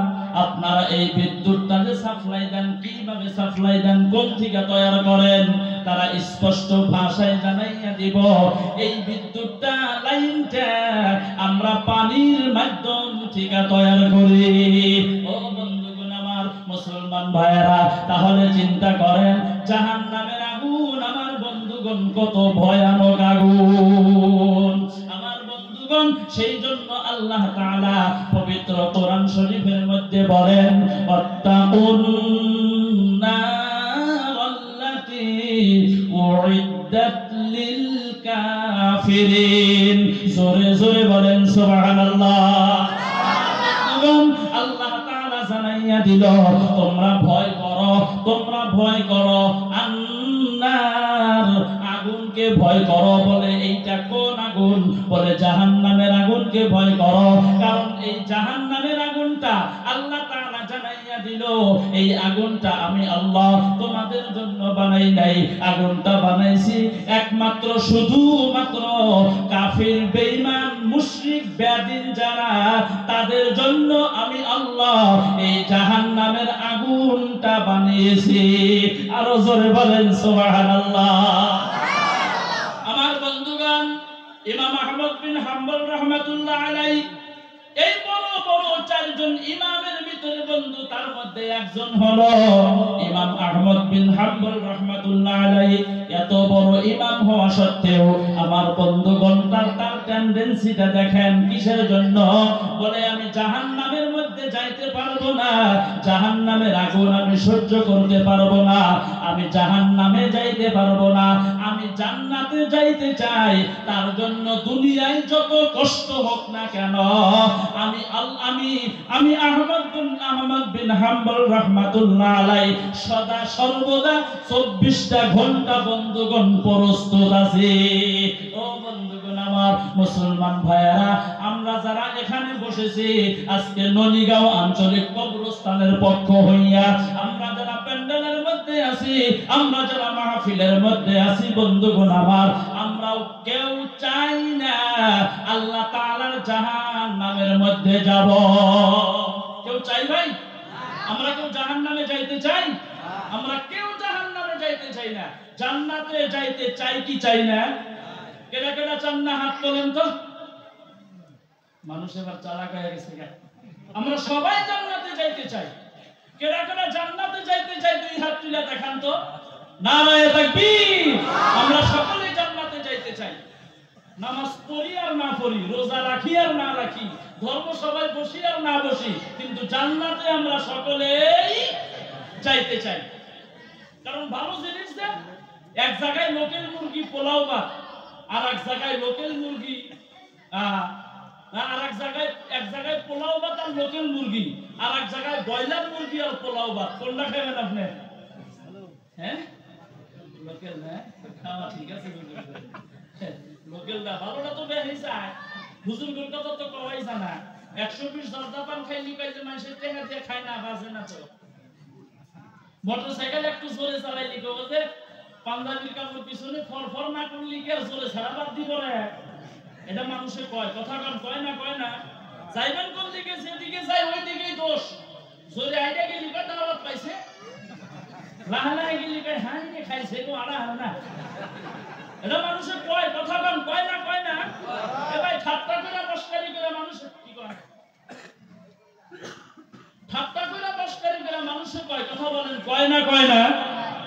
[SPEAKER 1] আপনারা এই বিদ্যুৎটা যে সাপ্লাই দেন, কিভাবে সাপ্লাই দেন, কোন থেকে তৈরি করেন? তারা স্পষ্ট ভাষায় জানাইয়া দিব, এই বিদ্যুৎটা লাইনটা আমরা পানির মাধ্যম থেকে তৈরি করি। ও বন্ধুগণ আমার, মুসলমান ভাইয়েরা, তাহলে চিন্তা করেন জাহান্নামের আগুন আমার বন্ধুগণ কত ভয়ানক আগুন আমার বন্ধুগণ। সেই জন্য আল্লাহ তাআলা পবিত্র কোরআন শরীফের মধ্যে বলেন, ওয়াত্তাকুন নারাল্লাতী উইদ্দাত লিল কাফিরিন। জোরে জোরে বলেন সুবহানাল্লাহ। আল্লাহ তাআলা জানাইয়া দিল, তোমরা ভয় করো, তোমরা ভয় করো আন্নার, আগুনকে ভয় করো। বলে এইটা কোন আগুন? বলে জাহান্নামের আগুনকে ভয় করো। কারণ এই জাহান্নামের আগুনটা আল্লাহ তাআলা জানাইয়া দিল, এই আগুনটা আমি আল্লাহ তোমাদের জন্য বানাই নাই, আগুনটা বানাইছি একমাত্র শুধুমাত্র কাফির, বেঈমান, মুশরিক, বেদিন যারা, তাদের জন্য আমি আল্লাহ এই জাহান্নামের আগুনটা বানিয়েছি। আরো জোরে বলেন সুবহানাল্লাহ। আমার বন্ধুগণ, ইমাম আহমদ বিন হাম্বল রাহমাতুল্লাহ আলাইহি, এই বড় বড় 4 জন ইমামের ভিতরে বন্ধু, তার মধ্যে একজন হলো ইমাম আহমদ বিন হাম্বল রাহমাতুল্লাহ আলাইহি। এত বড় ইমাম হওয়া সত্ত্বেও আমার বন্ধুগণ তার টেন্ডেন্সিটা দেখেন কিসের জন্য? বলে আমি জাহান্নামের মধ্যে যাইতে পারবো না, জাহান্নামের আগুন আমি সহ্য করতে পারবো না, আমি জাহান্নামে যাইতে পারবো না, আমি জান্নাতে যাইতে চাই। তার জন্য দুনিয়ায় যত কষ্ট হোক না কেন, আমি আহমদ বিন হাম্বল রাহমাতুল্লাহ আলাইহি সদা সর্বদা 24টা ঘন্টা বন্ধুগণ প্রস্তুত আছি। ও বন্ধুগণ আমার, মুসলমান ভাইয়েরা, আমরা যারা এখানে বসেছি আজকে ননীগাঁও আঞ্চলিক কবরস্থানের পক্ষ হইয়া, আমরা যারা প্যান্ডেলের মধ্যে আছি, আমরা যারা মাহফিলের মধ্যে আছি, বন্ধুগণ আমার, আমরাও কেউ চাই না আল্লাহ তাআলার জাহান্নামের মধ্যে যাব। কেউ চাই ভাই? আমরা কেউ জাহান্নামে যাইতে চাই? আমরা কেউ জাহান্নামে যাইতে চাই না, জান্নাতে যাইতে চাই কি চাই না? কেডা কেডা চান না হাত তোলেন তো। মানুষ এবার চালাক হয়ে গেছে। আমরা সবাই জান্নাতে যাইতে চাই। কেডা কেডা জান্নাতে যাইতে চাই? 2 হাত তুলে দেখান তো। নারায়ে তাকবীর। আমরা সকলে জান্নাতে যাইতে চাই। নামাজ পড়ি আর না পড়ি, রোজা রাখি আর না রাখি, ধর্ম সবাই বসি আর না বসি, কিন্তু জান্নাতে আমরা সকলেই যাইতে চাই। কারণ ভালো জিনিস দেন, এক জায়গায় লোকেল মুরগি পোলাও ভাত, আর এক জায়গায় লোকেল মুরগি, আর এক জায়গায় পোলাও ভাত আর লোকেল মুরগি, আর এক জায়গায় ব্রয়লার মুরগি আর পোলাও ভাত। কোনটা খাবেন আপনি? হ্যাঁ, লোকেল না খাওয়া ঠিক আছে, লোকেলটা ভালোটা তো বেশি চায়। হুজুরগুর কথা তো কওয়াই জানা 120 জর্দা পান খাইলি কই যে মানুষের টেকা দিয়ে খায় না বাজে না তো মোটরসাইকেল একটু জোরে চালাইলি কই যে পাঞ্জাবির কাপড় পিছনে ফরফর না করলি কি আর জোরে ছাড়া বাদ দিব রে এটা মানুষে কয় কথা কয় না যাইবেন কোন দিকে যেদিকে যাই ওই দিকেই দোষ জোরে আইডা গেলি কয় দাওয়াত পাইছে লাহালা গেলি কয় হাই রে খাইছে গো আড়া না এটা মানুষে কয় কথা কয় না এ ভাই ঠাট্টা করে মস্কারি করে মানুষ কি কয় ঠাট্টা করে মস্কারি করে মানুষে কয় কথা বলেন কয় না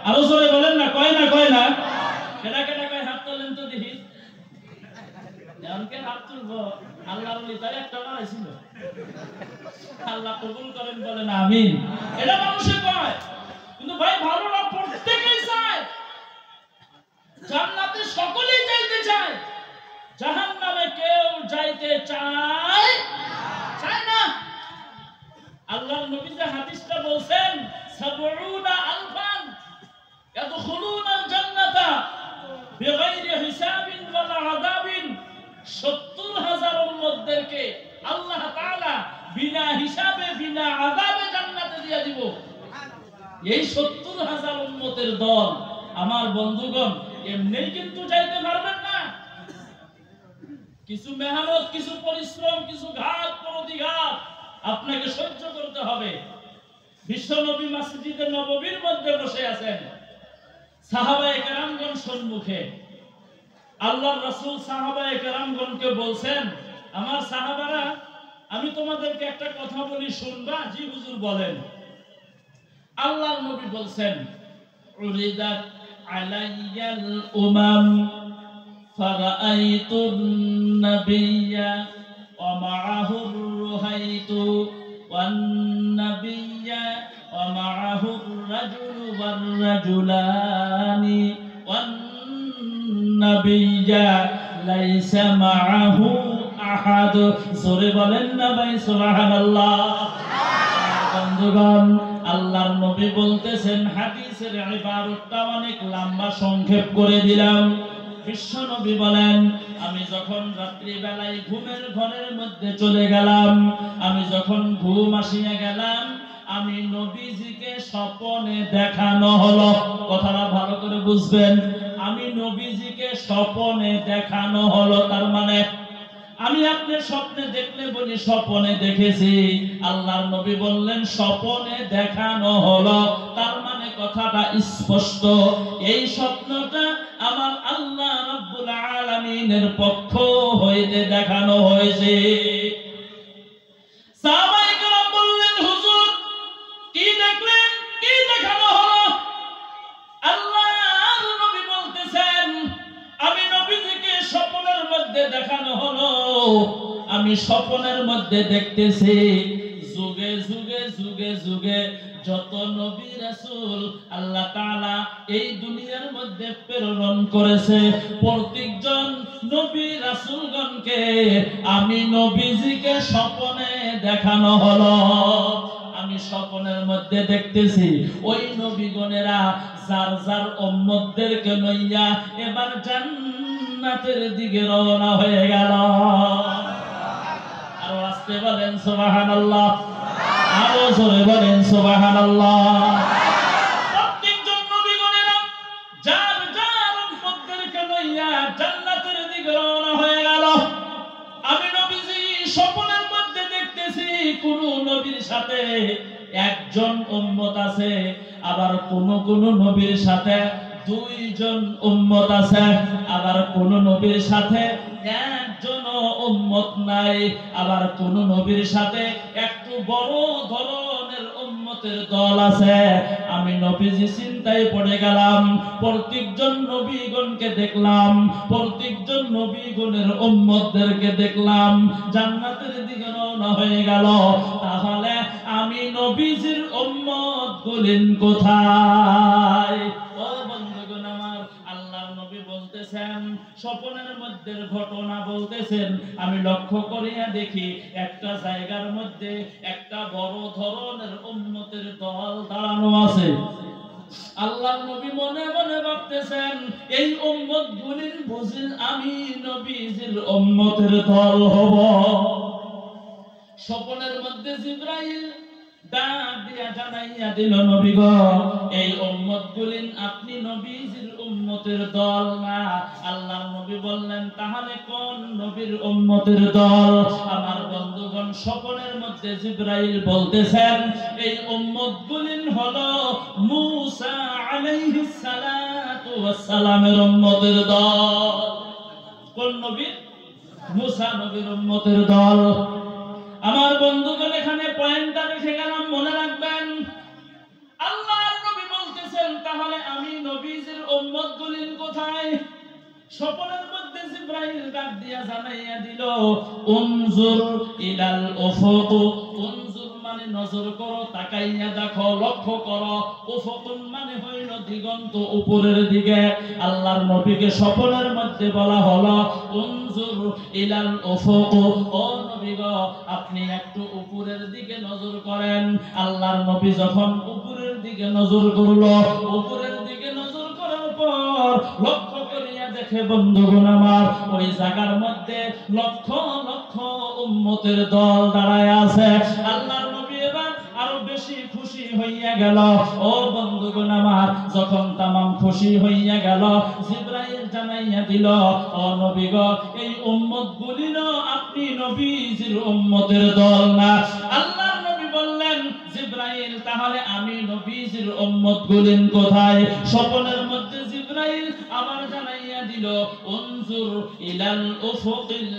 [SPEAKER 1] আরো জোরে বলেন না কয় না কেডা কয় হাত তোলেন তো দেখি এমনকে হাত তুলবো আল্লাহর ওলি তার একটা বানাইছিল আল্লাহ কবুল করেন বলেন আমিন এটা মানুষে কয় কিন্তু ভাই ভালো না প্রত্যেকেই চায় জান্নাতে সকলেই যাইতে চায় জাহান্নামে কেউ যাইতে চায় না আল্লাহর নবী যে হাদিসটা বলেন 70 আলফান ইয়াদখুলুনাল জান্নাতা বিগাইরি হিসাবিন ওয়ালা আযাবিন 70000 উম্মতদেরকে আল্লাহ তাআলা বিনা হিসাবে বিনা আযাবে জান্নাতে দিয়ে দিব এই 70000 উম্মতের দল আমার বন্ধুগণ এমনিই কিন্তু যাইতে পারবেন না কিছু মেহনত কিছু পরিশ্রম কিছু ঘাত প্রতিঘাত আপনাকে সহ্য করতে হবে বিশ্বনবী মসজিদে নববীর মধ্যে বসে আছেন সাহাবায়ে কেরামগণ সম্মুখে আল্লাহর রাসূল সাহাবায়ে কেরামগণকে বলছেন আমার সাহাবারা আমি তোমাদেরকে একটা কথা বলি শুনবা জি হুজুর বলেন আল্লাহর নবী বলছেন উরিদাত আলাইয়াল উমাম ফারাআইতুন নাবিয়্যা ওয়া মা'আহুর রুহাইতু ওয়ান নাবিয়্যা ওয়া মা'আহুর রাজুলু ওয়ার রাজুলানি ওয়ান নাবিয়্যা লাইসা মা'আহু আহাদ জোরে বলেন না ভাই সুবহানাল্লাহ বন্ধুগণ আল্লাহর নবী বলতেছেন হাদিসের ইবারতটা অনেক লম্বা সংক্ষেপ করে দিলাম বিশ্ব নবী বলেন আমি যখন রাত্রি বেলায় ঘুমের ঘরের মধ্যে চলে গেলাম আমি যখন ঘুম আসিয়া গেলাম আমি নবীজিকে স্বপ্নে দেখানো হলো কথাটা ভালো করে বুঝবেন আমি নবীজিকে স্বপ্নে দেখানো হলো তার মানে আমি আপনার স্বপ্নে দেখলে বলি স্বপ্নে দেখেছি আল্লাহর নবী বললেন স্বপ্নে দেখানো হলো তার মানে কথাটা স্পষ্ট এই স্বপ্নটা আমার আল্লাহ রাব্বুল আলামিনের পক্ষ হইতে দেখানো হয়েছে সাহাবায়ে কেরাম বললেন হুজুর কি দেখলেন কি দেখানো হলো আল্লাহর নবী বলতেছেন আমি নবীজিকে স্বপ্নের মধ্যে দেখানো হলো আমি স্বপ্নের মধ্যে দেখতেছি যুগে যুগে যুগে যুগে যত নবী রাসূল আল্লাহ তাআলা এই দুনিয়ার মধ্যে প্রেরণ করেছে প্রত্যেকজন নবী রাসূলগণকে আমি নবীজিকে স্বপ্নে দেখানো হলো আমি স্বপ্নের মধ্যে দেখতেছি ওই নবীগণেরা যার যার উম্মতদেরকে লইয়া এবার জান্নাতের দিকে রওনা হয়ে গেল আর আস্তে বলেন সুবহানাল্লাহ আরো জোরে বলেন সুবহানাল্লাহ প্রত্যেকজন নবীগণেরা যার যার উম্মতদেরকে লইয়া জান্নাতের দিকে রওনা হয়ে গেল আমি নবীজি স্বপ্নের মধ্যে দেখতেছি কোন নবীর সাথে একজন উম্মত আছে আবার কোন কোন নবীর সাথে দুইজন উম্মত আছে আবার কোন নবীর সাথে একজন উম্মত নাই আবার কোন নবীর সাথে একটু বড় ধরনের উম্মতের দল আছে আমি নবীজি চিন্তায় পড়ে গেলাম প্রত্যেকজন নবীগণকে দেখলাম প্রত্যেকজন নবীগণের উম্মতদেরকে দেখলাম জান্নাতের দিকে রওনা হয়ে গেল তাহলে আমি নবীজির উম্মত গুলিন কোথায় ও বন্ধুগণ আমার আল্লাহর নবী বলতেছেন স্বপ্নের মধ্যে ঘটনা বলতেছেন আমি লক্ষ্য করিয়া দেখি একটা জায়গার মধ্যে একটা বড় ধরনের উম্মতের দল দাঁড়ানো আছে আল্লাহর নবী মনে মনে ভাবতেছেন এই উম্মতগুলির বুঝিল আমি নবীজির উম্মতের দল হব। স্বপ্নের মধ্যে জিবরাইল ডাক দিয়া জানাইয়া দিল, নবী গো এই উম্মতগুলি আপনি নবীজির উম্মতের দল না। আল্লাহর নবী বললেন তাহলে কোন নবীর উম্মতের দল? আমার বন্ধুগণ, স্বপ্নের মধ্যে জিবরাইল বলতেছেন এই উম্মতগুলি হলো মূসা আলাইহিস সালাতু ওয়াস সালামের উম্মতের দল। কোন নবী? মূসা নবীর উম্মতের দল। আমার বন্ধুগণ, এখানে পয়েন্টটা রেখে গেলাম, মনে রাখবেন। আল্লাহর নবী বলতেছেন তাহলে আমি নবীজির উম্মতগুলি কোথায়? স্বপ্নের মধ্যে জিবরাইল ডাক দিয়া জানাইয়া দিল, উনজুর ইলাল উফুক। উনজুর মানে নজর করো, তাকাইয়া দেখো, লক্ষ্য করো। উফুকুন মানে হইল দিগন্ত, উপরের দিকে। আল্লাহর নবীকে স্বপ্নের মধ্যে বলা হলো উনজুর ইলাল উফুক, ও নবী গো আপনি একটু উপরের দিকে নজর করেন। আল্লাহর নবী যখন উপরের দিকে নজর করলো, উপরের দিকে নজর করার পর লক্ষ্য করিয়া দেখে বন্ধুগণ আমার, ওই জায়গার মধ্যে লক্ষ লক্ষ উম্মতের দল দাঁড়ায় আছে। আল্লাহর নবী এবার আরো বেশি খুশি হইয়া গেল। ও বন্ধুগণ আমার, যখন তামাম খুশি হইয়া গেল, জিবরাইল জানাইয়া দিল, ও নবী গো এই উম্মতগুলিরও আপনি নবীজির উম্মতের দল না। আল্লাহর নবী বললেন, জিবরাইল তাহলে আমি নবীজির উম্মতগুলি কোথায়? স্বপ্নের মধ্যে জিবরাইল আবার জানাইয়া দিল, উনজুর ইলাল উফুকিল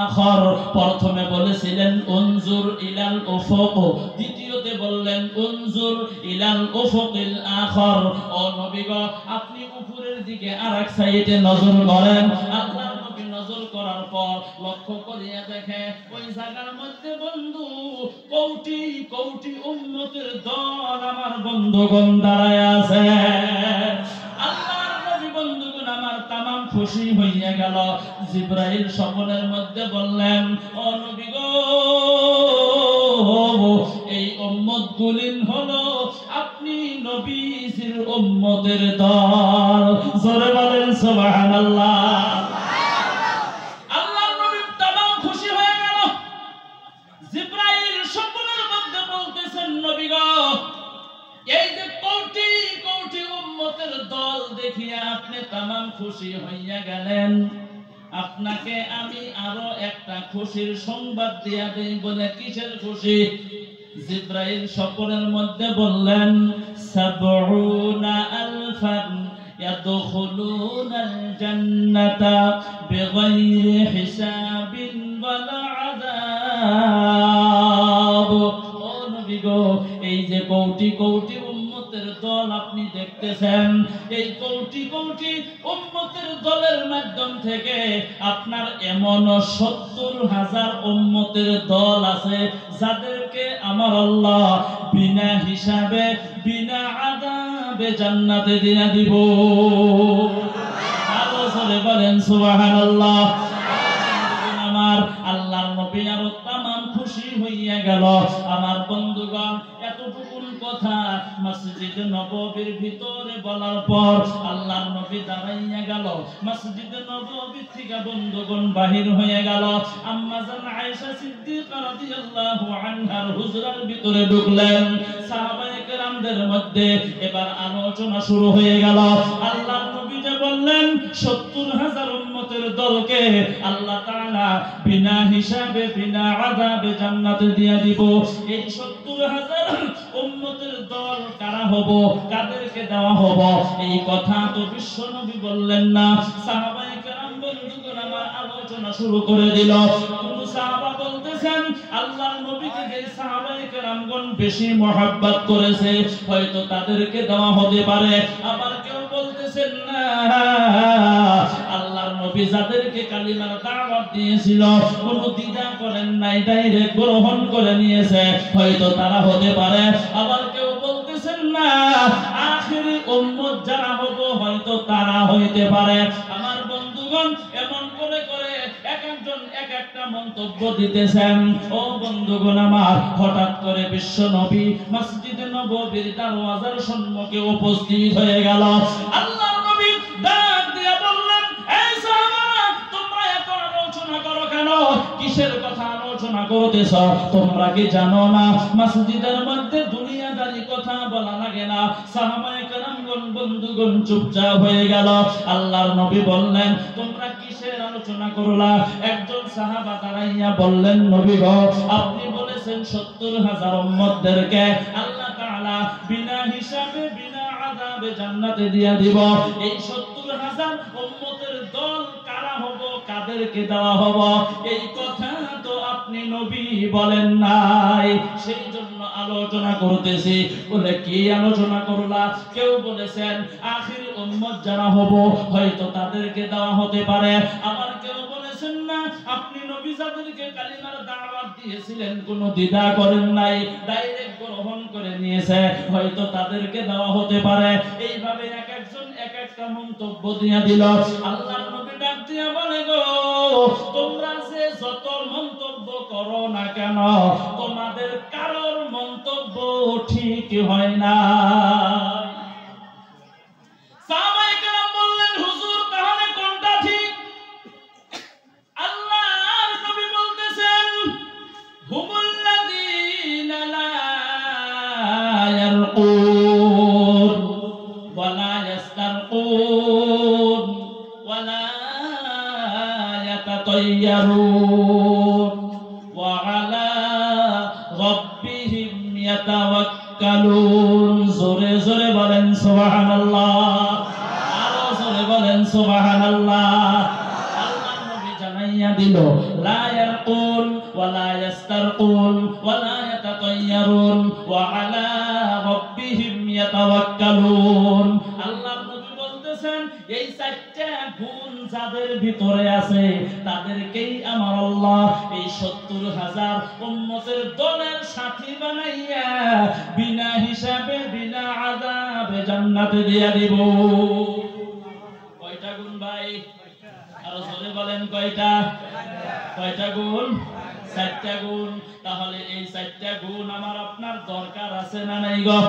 [SPEAKER 1] আখর। প্রথমে বলেছিলেন উনজুর ইলাল উফুক, দ্বিতীয়তে বললেন উনজুর ইলাল উফুকিল আখর। ও নবী গো আপনি উপরের দিকে আরেক সাইডে নজর করেন। আল্লাহর নবী নজর করার পর লক্ষ্য করিয়া দেখে ওই জায়গার মধ্যে বন্ধু কোটি কোটি উম্মতের দল আমার বন্ধুগণ দাঁড়ায় আছে। আল্লাহর নবী বন্ধুগণ আমার তামাম খুশি হইয়া গেল। জিবরাইল স্বপ্নের মধ্যে বললেন, ও নবী গো এই উম্মতগুলি হলো আপনি নবীজির উম্মতের দল। জোরে বলেন সুবহানাল্লাহ। আল্লাহর নবী তামাম খুশি হয়ে গেল। জিবরাইল স্বপ্নের মধ্যে বলতেছেন, নবী গো এই যে কোটি কোটি উম্মতের দল দেখিয়া আপনি তামাম খুশি হইয়া গেলেন, আপনাকে আমি আরো একটা খুশির সংবাদ দিয়া দেই। বলে কিসের খুশি? জিবরাইল স্বপ্নের মধ্যে বললেন, সাবউনা আলফান ইয়াদখুলুনাল জান্নাতা বিগাইরি হিসাবিন ওয়ালা আযাব। ও নবী গো এই যে কোটি কোটি উম্মতের দল আপনি দেখতেছেন, এই কোটি কোটি উম্মতের দলের মাধ্যম থেকে আপনার এমন ৭০,০০০ উম্মতের দল আছে যাদেরকে আমার আল্লাহ বিনা হিসাবে বিনা আযাবে জান্নাতে দিয়ে দিব। আরো জোরে বলেন সুবহানাল্লাহ। আমার আল্লাহর নবী আরো তামাম খুশি হইয়া গেল। আমার বন্ধুগণ, এতটুকুন কথা মসজিদে নববীর ভিতরে বলার পর আল্লাহর নবী দাঁড়াইয়া গেল। মসজিদে নববী থেকে বন্ধুগণ বাহির হয়ে গেল। আম্মা জান আয়েশা সিদ্দিকা রাদিয়াল্লাহু আনহার হুজরার ভিতরে ঢুকলেন। সাহাবায়ে কেরামদের মধ্যে এবার আলোচনা শুরু হয়ে গেল। আল্লাহর নবী যে বললেন ৭০,০০০ উম্মতের দলকে আল্লাহ তাআলা বিনা হিসাবে বিনা আযাবে জান্নাতে দিয়ে দিব। এই ৭০,০০০ উম্মতের দল কারা হব, কাদেরকে দেওয়া হব, এই কথা তো বিশ্ব নবী বললেন না। সাহাবায়ে কেরাম বন্ধুগণ আমার আলোচনা শুরু করে দিল। কোন সাহাবা বলতেছেন আল্লাহর নবীকে যে সাহাবায়ে কেরামগণ বেশি মহব্বত করেছে হয়তো তাদেরকে দেওয়া হতে পারে। আবার কেউ বলতেছেন না, আল্লাহর নবী যাদেরকে কালিমার দাওয়াত দিয়েছিল কোনো দ্বিধা করেন নাই, ডাইরেক্ট গ্রহণ করে নিয়েছে, হয়তো তারা হতে পারে। আবার কেউ বলতেছেন না, আখিরি উম্মত যারা হবে হয়তো তারা হইতে পারে। আমার বন্ধুগণ এমন করে করে এক একজন এক একটা মন্তব্য দিতেছেন। ও বন্ধুগণ আমার, হঠাৎ করে বিশ্ব নবী মসজিদে নববীর দরওয়াজার সম্মুখে উপস্থিত হয়ে গেল। আল্লাহর নবী ডাক দিয়ে বললেন, এই সাহাবারা, তোমরা এত আলোচনা করো কেন? কিসের কথা আলোচনা করতেছ? তোমরা কি জানো না মসজিদের মধ্যে দুনিয়াদারি কথা বলা লাগে না? সাহাবায়ে কেরামগণ বন্ধুগণ চুপচাপ হয়ে গেল। আল্লাহর নবী বললেন, তোমরা কিসের আলোচনা করলা? একজন সাহাবা দাঁড়াইয়া বললেন, নবী গো, আপনি বলেছেন 70,000 উম্মতদেরকে আল্লাহ তাআলা বিনা হিসাবে বিনা আযাবে জান্নাতে দিয়া দিব। এই 70,000 উম্মতের দল কারা হবো, কাদেরকে দেওয়া হবো, এই কথা তো আপনি নবী বলেন নাই। সেই জন্য আলোচনা করতেছি। বলে, কি আলোচনা করলা? কেউ বলেছেন আখির উম্মত যারা হবো হয়তো তাদেরকে দেওয়া হতে পারে। আবার কেউ বলেছেন না, আপনি নবী যাদেরকে কালিমার দাওয়াত দিয়েছিলেন কোনো দ্বিধা করেন নাই, ডাইরেক্ট গ্রহণ করে নিয়েছে, হয়তো তাদেরকে দেওয়া হতে পারে। এইভাবে এক একজন এক একটা মন্তব্য দিয়ে দিল। আল্লাহর নবী ডাক দিয়ে বলে, গো, তোমরা যে যত মন্তব্য করো না কেন, তোমাদের কারোর মন্তব্য ঠিক হয় না। সাহাবায়ে কেরাম বললেন, হুজুর, তাহলে কোনটা ঠিক? আল্লাহর নবী বলতেছেন, হুমুল্লাযীনা লা ইয়ারকুন ওয়া লা ইস্তারকুন ওয়া লা ইয়াতাতায়্যারুন ওয়া আলা রাব্বিহিম ইয়াতাওয়াক্কালুন। জোরে জোরে বলেন সুবহানাল্লাহ, আরো জোরে বলেন সুবহানাল্লাহ। আল্লাহর নবী জানাইয়া দিল, লা ইয়ারকুন ওয়া লা ইস্তারকুন ওয়া লা ইয়াতাতায়্যারুন ওয়া আলা রাব্বিহিম ইয়াতাওয়াক্কালুন। আল্লাহর নবী বলতেছেন, এই চারটা গুণ যাদের ভিতরে আছে তাদেরকেই আমার আল্লাহ এই 70,000 উম্মতের দলের সাথী বানাইয়া বিনা হিসাবে বিনা আযাবে জান্নাতে দিয়া দিব। কয়টা গুণ ভাই? আরো জোরে বলেন, কয়টা? কয়টা গুণ? 4টা গুণ। তাহলে এই 4টা গুণ আমার আপনার দরকার আছে না নাই গো?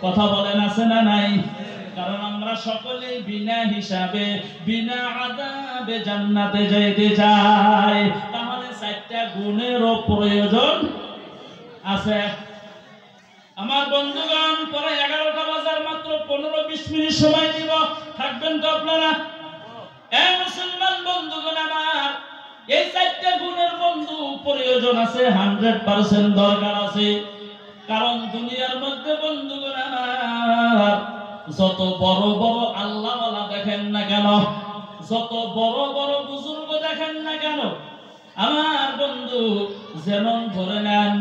[SPEAKER 1] কথা বলেন, আছে না নাই? কারণ আমরা সকলেই বিনা হিসাবে বিনা আযাবে জান্নাতে যাইতে চাই। তাহলে 4টা গুণেরও প্রয়োজন আছে। আমার বন্ধুগণ, পরে 11টা বাজার মাত্র 15-20 মিনিট সময় দিব, থাকবেন তো আপনারা? এই মুসলমান বন্ধুগণ আমার, এই 4টা গুণের বন্ধু প্রয়োজন আছে, 100% দরকার আছে। কারণ দুনিয়ার মধ্যে বন্ধুগণ আমার, যত বড় বড় আল্লাহওয়ালা দেখেন না কেন, যত বড় বড় বুজুর্গ দেখেন না কেন, আমার বন্ধু, যেমন ধরে নেন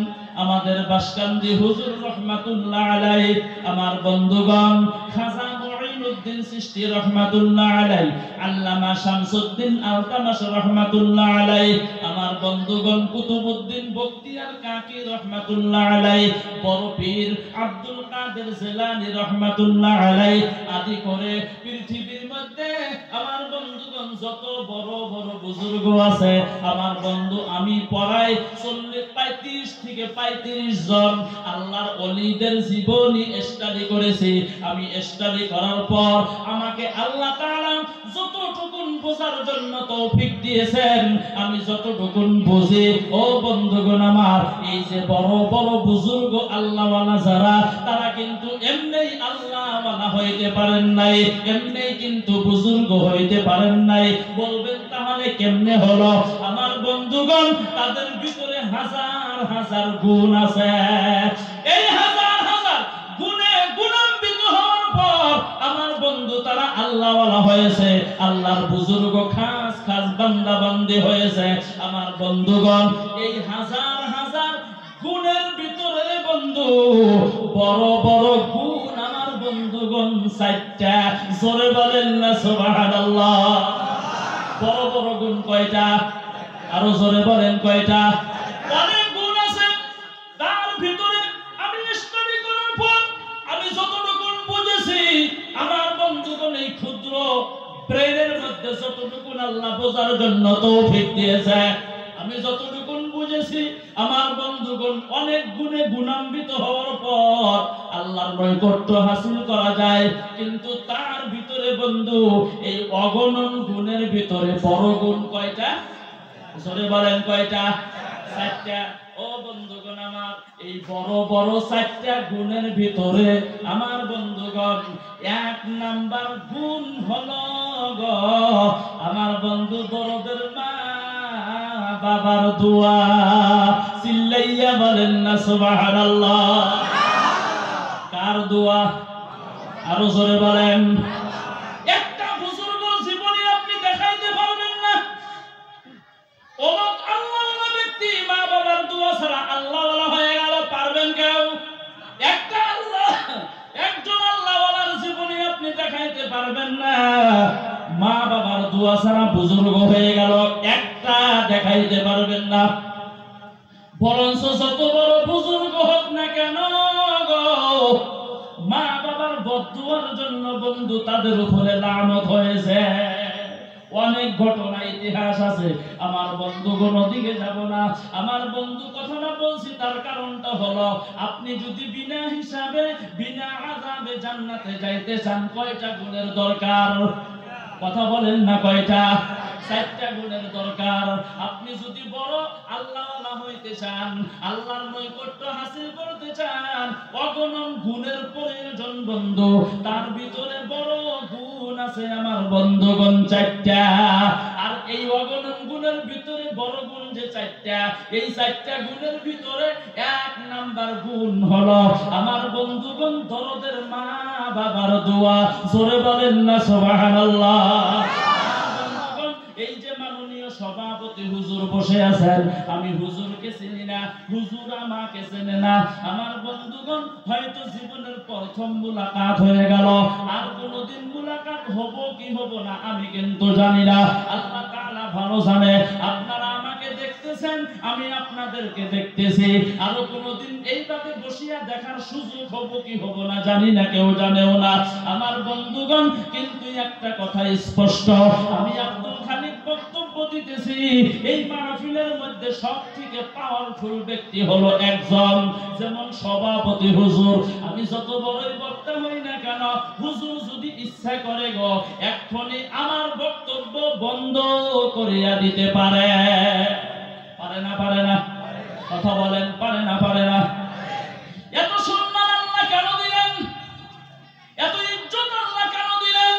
[SPEAKER 1] আমাদের বাসকান্দি হুজুর রহমাতুল্লাহ আলাইহি, আমার বন্ধুগণ খাজা মুঈনুদ্দিন চিশতি রহমাতুল্লাহ আলাইহি, আল্লামা শামসুদ্দিন আলতামাশ রহমাতুল্লাহ আলাইহি, আমার বন্ধুগণ কুতুবউদ্দিন বখতিয়ার কাকি রহমাতুল্লাহ আলাইহি, বড় পীর আব্দুল কাদের জিলানী রহমাতুল্লাহ আলাইহি, আদি করে পৃথিবীর মধ্যে আমার বন্ধুগণ যত বড় বড় বুজুর্গ আছে, আমার বন্ধু আমি পড়াই 35 থেকে 35 জন আল্লাহর ওলিদের জীবনী স্টাডি করেছি। আমি স্টাডি করার পর আমাকে আল্লাহ তাআলা যতটুকুন বোঝার জন্য তৌফিক দিয়েছেন, আমি যতটুকুন বুঝি, ও বন্ধুগণ আমার, এই যে বড় বড় বুজুর্গ আল্লাহওয়ালা যারা, তারা কিন্তু এমনিই আল্লাহওয়ালা হইতে পারেন নাই, এমনিই কিন্তু বুজুর্গ হইতে পারেন নাই। বলবেন তাহলে কেমনে হলো? আমার বন্ধুগণ, তাদের ভিতরে হাজার হাজার গুণ আছে। এই হাজার হাজার গুণে গুণান্বিত হওয়ার পর আমার বন্ধু তারা আল্লাহওয়ালা হয়েছে, আল্লাহর বুজুর্গ খাস খাস বান্দা বান্দি হয়েছে। আমার বন্ধুগণ, এই হাজার হাজার গুণের ভিতরে বন্ধু বড় বড় গুণ আমার বন্ধুগণ 4টা। জোরে বলেন না সুবহানাল্লাহ। বড় বড় গুণ কয়টা? আরো জোরে বলেন, কয়টা? অনেক গুণ আছে। তার ভিতরে আমি স্টাডি করার পর আমি যতটুকু বুঝেছি, আমার বন্ধুগণ এই ক্ষুদ্র ব্রেনের মধ্যে যতটুকু আল্লাহ বোঝার জন্য তৌফিক দিয়েছে, আমি যতটুকু বুঝেছি আমার বন্ধুগণ অনেক গুণে গুণান্বিত হওয়ার পর আল্লাহর নৈকট্য হাসিল করা যায়, কিন্তু তার ভিতরে বন্ধু এই অগণন গুণের ভিতরে বড় গুণ কয়টা? জোরে বলেন কয়টা? 4টা। ও বন্ধুগণ আমার, এই বড় বড় 4টা গুণের ভিতরে আমার বন্ধুগণ 1 নাম্বার গুণ হলো গো আমার বন্ধু দরদের মা বাবার দোয়া। চিল্লাইয়া বলেন না সুবহানাল্লাহ। কার দোয়া? আরো জোরে বলেন। একটা বুজুর্গ জীবনে আপনি দেখাইতে পারবেন না অমুক আল্লাহওয়ালা ব্যক্তি মা বাবার দোয়া ছাড়া আল্লাহওয়ালা হয়ে গেল, পারবেন কেউ? একটা আল্লাহ, একজন আল্লাহওয়ালার জীবনে আপনি দেখাইতে পারবেন না মা বাবার দোয়া ছাড়া বুজুর্গ হয়ে গেল, একটা দেখাইতে পারবেন না। বরঞ্চ যত বড় বুজুর্গ হোক না কেন গো, মা বাবার বদদুয়ার জন্য বন্ধু তাদের উপরে লানত হয়েছে। অনেক ঘটনা ইতিহাস আছে। আমার বন্ধু কোনো দিকে যাব না, আমার বন্ধু কথাটা বলছি তার কারণটা হলো আপনি যদি বিনা হিসাবে বিনা আযাবে জান্নাতে যাইতে চান কয়টা গুণের দরকার? কথা বলেন না কয়টা? 4টা গুণের দরকার। আপনি যদি বড় আল্লাহওয়ালা হইতে চান, আল্লাহর নৈকট্য হাসিল করতে চান, অগণন গুণের প্রয়োজন বন্ধু। তার ভিতরে বড় গুণ আছে আমার বন্ধুগণ 4টা। আর এই অগণন গুণের ভিতরে বড় গুণ যে 4টা, এই 4টা গুণের ভিতরে 1 নাম্বার গুণ হলো আমার বন্ধুগণ দরদের মা বাবার দোয়া। জোরে বলেন না সুবহানাল্লাহ। এই যে মাননীয় সভাপতি হুজুর বসে আছেন, আমি হুজুরকে চিনি না, হুজুর আমাকে চেনে না। আমার বন্ধুগণ হয়তো জীবনের প্রথম মুলাকাত হয়ে গেল, আর কোনোদিন মুলাকাত হব কি হব না আমি কিন্তু জানি না, আল্লাহ তাআলা ভালো জানে। আপনারা আমাকে দেখতেছেন, আমি আপনাদেরকে দেখতেছি, আরো কোনোদিন এইভাবে বসিয়া দেখার সুযোগ হব কি হব না জানি না, কেউ জানেও না। আমার বন্ধুগণ কিন্তু একটা কথা স্পষ্ট, আমি আব্দুল খালিক বক্তব্য দিতেছি, এই মাহফিলের মধ্যে সবথেকে পাওয়ারফুল ব্যক্তি হলো একজন, যেমন সভাপতি হুজুর। আমি যত বড়ই বক্তা হই না কেন, হুজুর যদি ইচ্ছা করে গো এক্ষুনি আমার বক্তব্য বন্ধ করিয়া দিতে পারে। পারে না? পারে না? কথা বলেন, পারে না? পারে না? এত সম্মান আল্লাহ কেন দিলেন? এত ইজ্জত আল্লাহ কেন দিলেন?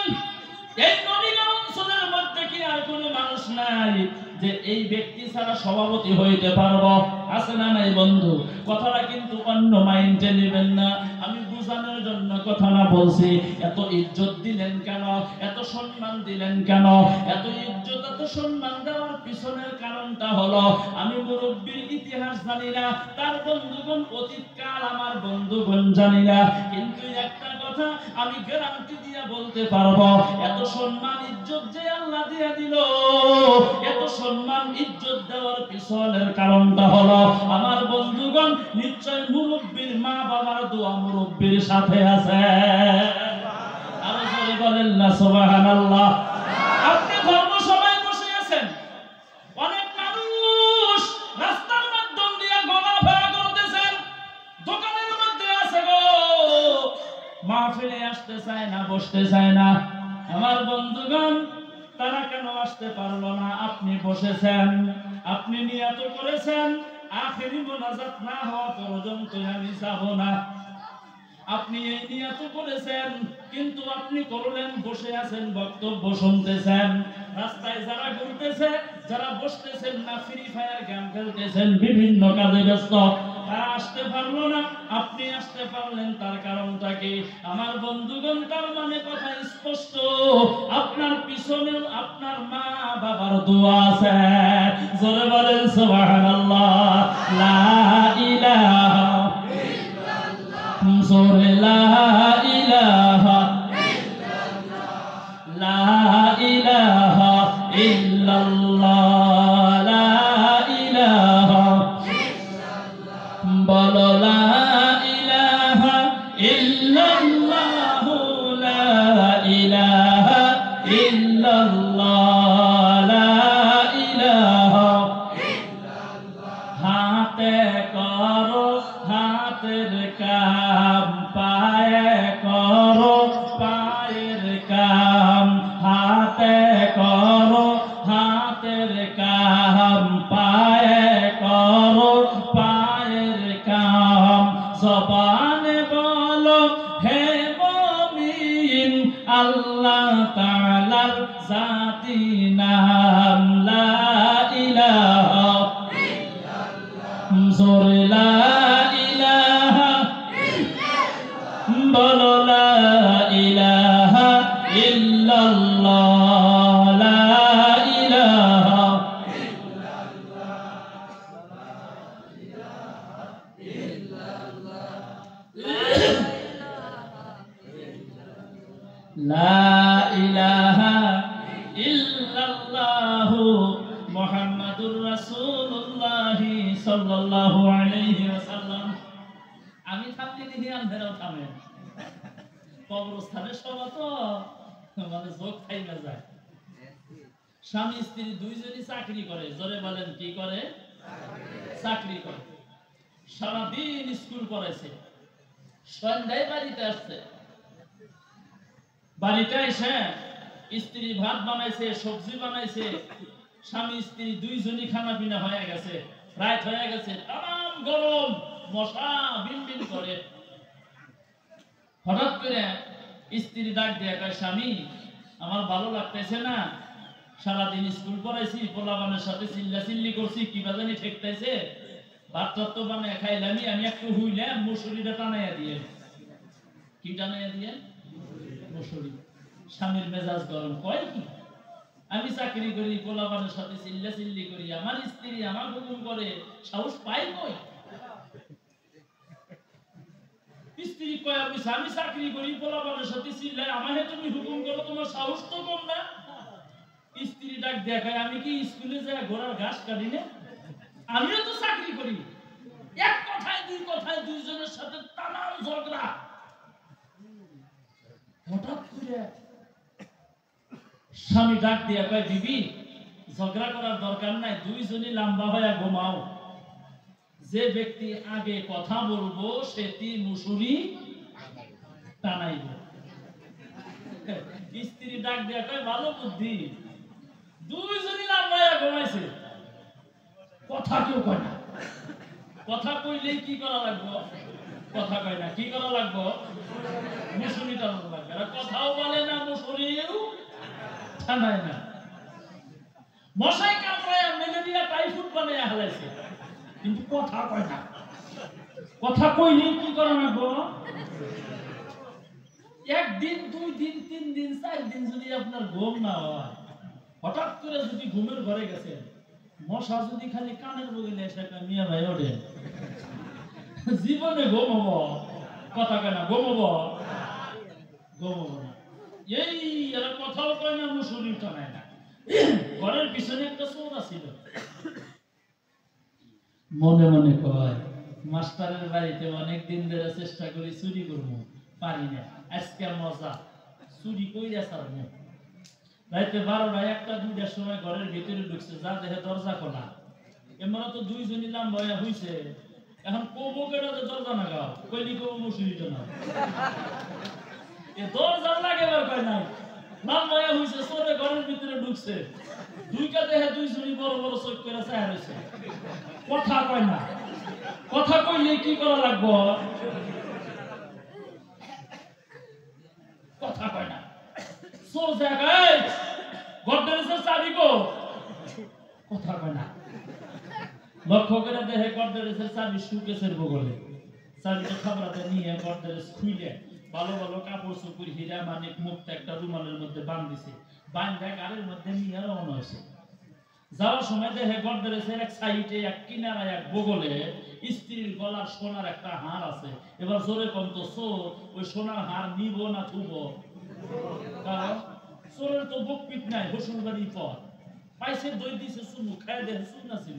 [SPEAKER 1] এই নবীগণ অঞ্চলের মধ্যে কি আর কোনো মানুষ নাই যে এই ব্যক্তি ছাড়া সভাপতি হইতে পারবো? আছে না নাই বন্ধু? কথাটা কিন্তু অন্য মাইন্ডে নেবেন না, আমি বুঝানোর জন্য কথাটা বলছি। এত ইজ্জত দিলেন কেন? এত সম্মান দিলেন কেন? এত ইজ্জত এত সম্মান দেওয়ার পিছনের কারণটা হলো আমি মুরব্বির ইতিহাস জানি না, তার বন্ধুগণ অতীতকাল আমার বন্ধুগণ জানি না, কিন্তু একটা কথা আমি গ্যারান্টি দিয়ে বলতে পারবো, এত সম্মান ইজ্জত যে আল্লাহ দিয়ে দিল, এত সম্মান ইজ্জত দেওয়ার পিছনের কারণটা হলো আমার বন্ধুগণ নিশ্চয় মুরব্বির মা বাবার দোয়া মুরব্বির সাথে আছে। আরো জোরে বলেন না সুবহানাল্লাহ। আপনি ধর্মসভায় বসে আছেন, অনেক মানুষ রাস্তার মাধ্যম দিয়ে ঘোরাফেরা করতেছেন, দোকানের মধ্যে আছে গো, মাহফিলে আসতে চায় না, বসতে চায় না। আমার বন্ধুগণ তারা কেন আসতে পারলো না? আপনি বসেছেন, আপনি নিয়ত করেছেন আখেরি মোনাজাত না হওয়া পর্যন্ত আমি যাব না। আপনি এই নিয়ত করেছেন, কিন্তু আপনি করলেন বসে আছেন, বক্তব্য শুনতেছেন। রাস্তায় যারা ঘুরতেছে, যারা বসতেছেন না, ফ্রি ফায়ার গেম খেলতেছেন, বিভিন্ন কাজে ব্যস্ত, তারা আসতে পারলো না, আপনি আসতে পারলেন। তার কারণটা কি? আমার বন্ধুগণ তার মানে কথা স্পষ্ট, আপনার পিছনে আপনার মা বাবার দোয়া আছে। জোরে বলেন সুবহানাল্লাহ। লা ইলাহা ইল্লাল্লাহ, জোরে লা ইলাহা ইল্লাল্লাহ, লা ইলাহা ইল্লাল্লাহ, লা ইলাহা ইল্লাল্লাহ, বলো লা ইলাহা ইল্লাল্লাহ, লা ইলাহা ইল্লাল্লাহ, লা ইলাহা ইল্লাল্লাহ। হাতের কাম পায়ে করো পায়ের কাম হাতে করো হাতের কাম পায়ে করো পায়ের কাম জবানে বলো হে মুমিন আল্লাহ তাআলার জাতি নাম লা ইলাহা ইল্লাল্লাহ জোরে লা ইলাহা ইল্লাল্লাহ বলো লা ইলাহা ইল্লাল্লাহ লা ইলাহা লা ইলাহা ইল্লাল্লাহ মুহাম্মাদুর রাসূলুল্লাহ সাল্লাল্লাহু আলাইহি ওয়াসাল্লাম। আমি থাকলে দেখি আন্ধারাও থামে। কবরস্থানের সভা তো মানে যোগ খাইবা যায়। স্বামী স্ত্রী দুইজনই চাকরি করে, জোরে বলেন কি করে? চাকরি করে। সারাদিন স্কুল পড়াইছে, সন্ধ্যায় বাড়িতে আসছে। বাড়িতে এসে স্ত্রী ভাত বানাইছে, সবজি বানাইছে, স্বামী স্ত্রী দুইজনই খানা পিনা হয়ে গেছে, রাত হয়ে গেছে, তামাম গরম, মশা বিনবিন করে। হঠাৎ করে স্ত্রী ডাক দিয়ে কয়, স্বামী আমার ভালো লাগতেছে না, সারাদিন স্কুল পড়াইছি, পোলাপানের সাথে চিল্লাচিল্লি করছি, কি বাজানি ঠেকতেছে, ভাত তো বানায় খাইলামি, আমি একটু হুইলাম, মুসুরিটা টানাইয়া দিয়ে। কি টানাইয়া দিয়ে? মুসুরি। স্বামীর মেজাজ গরম, কয় কি আমি চাকরি করি, পোলাপানের সাথে চিল্লাচিল্লি করি, আমার স্ত্রী আমার হুকুম করে, সাহস পাই কই? স্ত্রী কয়, আমি চাকরি করি, পোলাপানের সাথে চিল্লাই, আমাকে তুমি হুকুম করো, তোমার সাহস তো কম না? স্ত্রী ডাক দেখায়, আমি কি স্কুলে যায় ঘোড়ার ঘাস কাটি না? আমিও তো চাকরি করি। এক কথায় দুই কথায় দুইজনের সাথে টানার ঝগড়া। হঠাৎ করে স্বামী ডাক দিয়া কয়, বিবি ঝগড়া করার দরকার নাই, দুইজনই লম্বা হয়ে ঘুমাও। যে ব্যক্তি আগে কথা বলবো সেটি মুসুরি টানাইব। স্ত্রী ডাক দিয়া কয়, ভালো বুদ্ধি, দুইজনই লম্বা হয়ে ঘুমাইছে, কথা কেউ কয় না। কথা কইলেই কি করা লাগবো? কথা কয় না, কি করা লাগবো? মুসুরি টানানো লাগবে। আর কথাও বলে না, মুসুরিও টানায় না। মশাই কামড়ায় ম্যালেরিয়া টাইফয়েড বানায় হালাইছে, কিন্তু কথা কয় না। কথা কইলেই কি করা লাগবো? একদিন, দুই দিন, তিন দিন, 4 দিন যদি আপনার ঘুম না হয়, হঠাৎ করে যদি ঘুমের ঘরে গেছে, মশা যদি খালি কানের বগলে এসে একটা মিয়া ভাই ওঠে, জীবনে ঘুমাবো? কথা কয় না, ঘুমাবো? ঘুমাবো না। এই এরা কথাও কয় না, মুসুরি টানায় না। ঘরের পিছনে একটা চোর ছিল, মনে মনে কয়, মাস্টারের বাড়িতে অনেক দিন ধরে চেষ্টা করি চুরি করবো, পারি না, আজকে মজা, চুরি কইরা ছাড়বো। রাইতে 12টা 1টা 2টার সময় ঘরের ভিতরে ঢুকছে, যা দেখে দরজা খোলা। এমন তো দুইজনই লম্বা হয়ে হইছে, এখন কবো কেটা যে দরজা না গাও, কইলি কবো মুসুরি টানাও। এ দরজা লাগে আর কয় নাই, লম্বা হয়ে হইছে, চোরে ঘরের ভিতরে ঢুকছে, দুইটা দেখে দুইজনই বড় বড় চোখ করে চায় রইছে, কথা কয় না। কথা কইলে কি করা লাগবো? কথা কয় না। চোর জায়গায় গডরেজের চাবি কো? কথা কয় না। লক্ষ্য করে দেখে গডরেজের চাবি সুকেসের বগলে, চাবিটা খাবরাতে নিয়ে গডরেজ খুলে ভালো ভালো কাপড় চোপড় হীরা মানিক মুক্তা একটা রুমালের মধ্যে বাঁধিছে, বাঁধা গাড়ির মধ্যে নিয়ে রওনা হয়েছে। যাওয়ার সময় দেখে গডরেজের এক সাইডে, এক কিনারায়, এক বগলে স্ত্রীর গলার সোনার একটা হার আছে। এবার জোরে কম তো, চোর ওই সোনার হার নিব না থুব? কারণ চোরের তো বুক পিট নাই, শ্বশুর বাড়ি পর পাইছে, দই দিছে, চুমু খায় দেখে চুনা ছিল,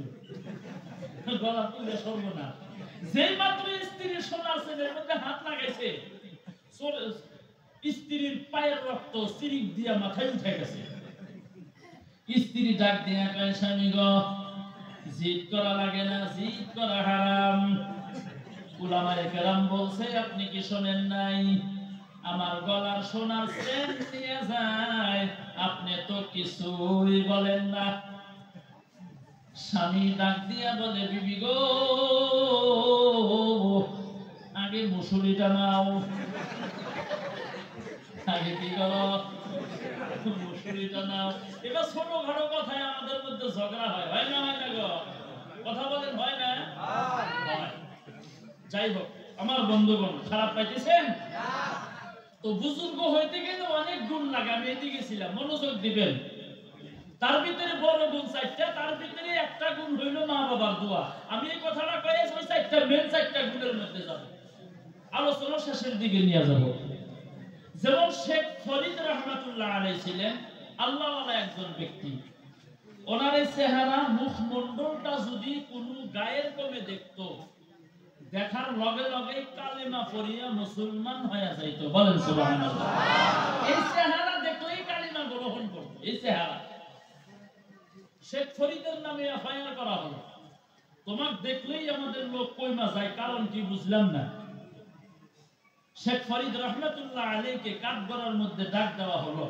[SPEAKER 1] গলা তুলে সর্বনাশ। যেই মাত্র স্ত্রীর সোনার চেনের মধ্যে হাত লাগাইছে, স্ত্রীর পায়ের রক্ত সিরিক দিয়া মাথায় উঠে গেছে। স্ত্রী ডাক দিয়া কয়, স্বামী গো, জিদ করা লাগে না, জিদ করা হারাম। কোন উলামায়ে কেরাম বলছে আপনি কি শোনেন নাই? আমার গলার সোনার চেন নিয়ে যায়, আপনি তো কিছুই বলেন না। স্বামী ডাক দিয়া বলে, বিবি গো, আগে মুসুরিটা নাও। আগে কি করো? মুসুরিটা নাও। এবার ছোটখাটো কথায় আমাদের মধ্যে ঝগড়া হয়, হয় না? হয় না গো? কথা বলেন, হয় না? যাই হোক, আমার বন্ধুগণ, খারাপ পাইতেছেন? তো বুজুর্গ হইতে গেলে অনেক গুণ লাগে। আমি এদিকে ছিলাম, মনোযোগ দিবেন। তার ভিতরে বড় গুণ চারটা, তার ভিতরে একটা গুণ হইল মা বাবার দোয়া। আমি এই কথাটা কয়ে ওই চারটা মেন চারটা গুণের মধ্যে যাব, আলোচনা শেষের দিকে নিয়ে যাব। যেমন শেখ ফরিদ রহমাতুল্লাহ আলাইহি ছিলেন আল্লাহওয়ালা একজন ব্যক্তি। ওনার এই চেহারা মুখমণ্ডলটা যদি কোনো গায়ের কমে দেখতো, দেখার লগে লগে কালেমা পড়িয়া মুসলমান হয়ে যাইতো। বলেন সুবহানাল্লাহ। এই চেহারা দেখলেই কালেমা গ্রহণ করতো। এই চেহারা শেখ ফরিদের নামে এফআইআর করা হলো। তোমাকে দেখলেই আমাদের লোক কইমা যায়, কারণ কি বুঝলাম না। শেখ ফরিদ রহমাতুল্লাহ আলাইহিকে কাঠগড়ার মধ্যে ডাক দেওয়া হলো।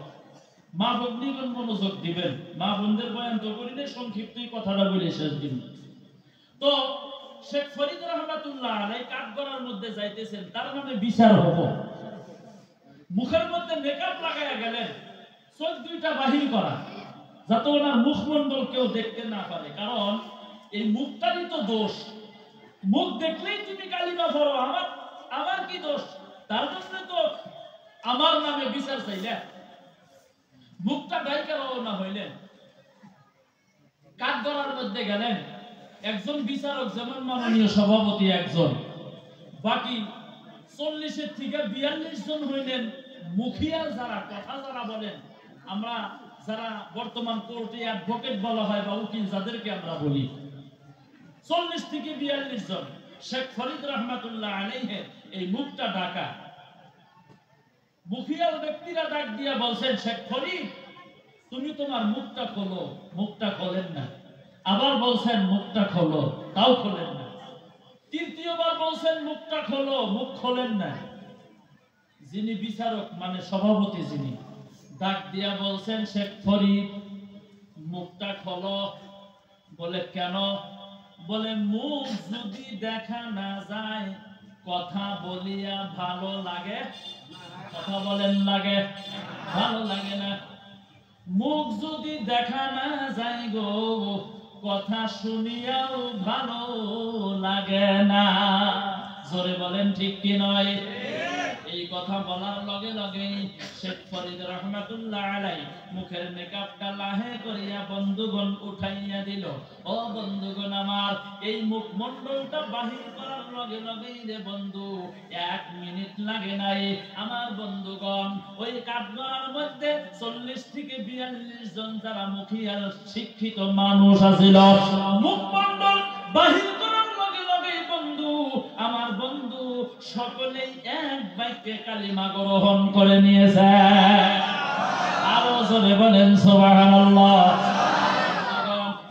[SPEAKER 1] মা ভগ্নীগণ মনোযোগ দিবেন, মা বোনদের বয়ান তো করিলে সংক্ষিপ্তই কথাটা বলে শেষ দিন। তো শেখ ফরিদ রহমাতুল্লাহ আলাইহি কাঠগড়ার মধ্যে যাইতেছেন, তার মানে বিচার হবো। মুখের মধ্যে মেকআপ লাগাইয়া গেলেন, চোখ দুইটা বাহির করা, যাতে ওনার মুখমণ্ডল কেউ দেখতে না পারে। কারণ এই মুখটারই তো দোষ। মুখ দেখলেই তুমি কালিমা পড়ো, আমার কি দোষ? তার জন্য তো আমার নামে বিচার চাইলে। মুখটা ডাইকা রওনা হইলেন, কাঠগড়ার মধ্যে গেলেন। একজন বিচারক, যেমন মাননীয় সভাপতি একজন, বাকি 40 থেকে 42 জন হইলেন মুখিয়া, যারা কথা যারা বলেন। আমরা যারা বর্তমান কোর্টে অ্যাডভোকেট বলা হয় বা উকিল, যাদেরকে আমরা বলি, 40 থেকে 42 জন। শেখ ফরিদ রহমাতুল্লাহ আলাইহি এই মুখটা ঢাকা। মুখিয়াল ব্যক্তিরা ডাক দিয়া বলছেন, শেখ ফরিদ তুমি তোমার মুখটা খোলো। মুখটা খোলেন না। আবার বলছেন মুখটা খোলো, তাও খোলেন না। তৃতীয়বার বলছেন মুখটা খোলো, মুখ খোলেন না। যিনি বিচারক মানে সভাপতি, যিনি ডাক দিয়া বলছেন, শেখ ফরিদ মুখটা খোলো। বলে কেন? বলে মুখ যদি দেখা না যায়, কথা বলিয়া ভালো লাগে? কথা বলেন, লাগে? ভালো লাগে না। মুখ যদি দেখা না যায় গো, কথা শুনিয়াও ভালো লাগে না। জোরে বলেন ঠিক কি নয়? এই কথা বলার লগে লগে শেখ ফরিদ রহমাতুল্লাহ আলাইহি মুখের মেকআপটা লাহে করিয়া বন্ধুগণ উঠাইয়া দিল। ও বন্ধুগণ আমার, এই মুখমণ্ডলটা বাহির করার লগে লগেই রে বন্ধু 1 মিনিট লাগে নাই। আমার বন্ধুগণ, ওই কাঠগড়ার মধ্যে 40 থেকে 42 জন যারা মুখিয়ার শিক্ষিত মানুষ আছিল, মুখমণ্ডল বাহির করার লগে লগে বন্ধু, আমার বন্ধু সকলেই এক বাক্যে কালিমা গ্রহণ করে নিয়েছে। আরো জোরে বলেন সুবহানাল্লাহ।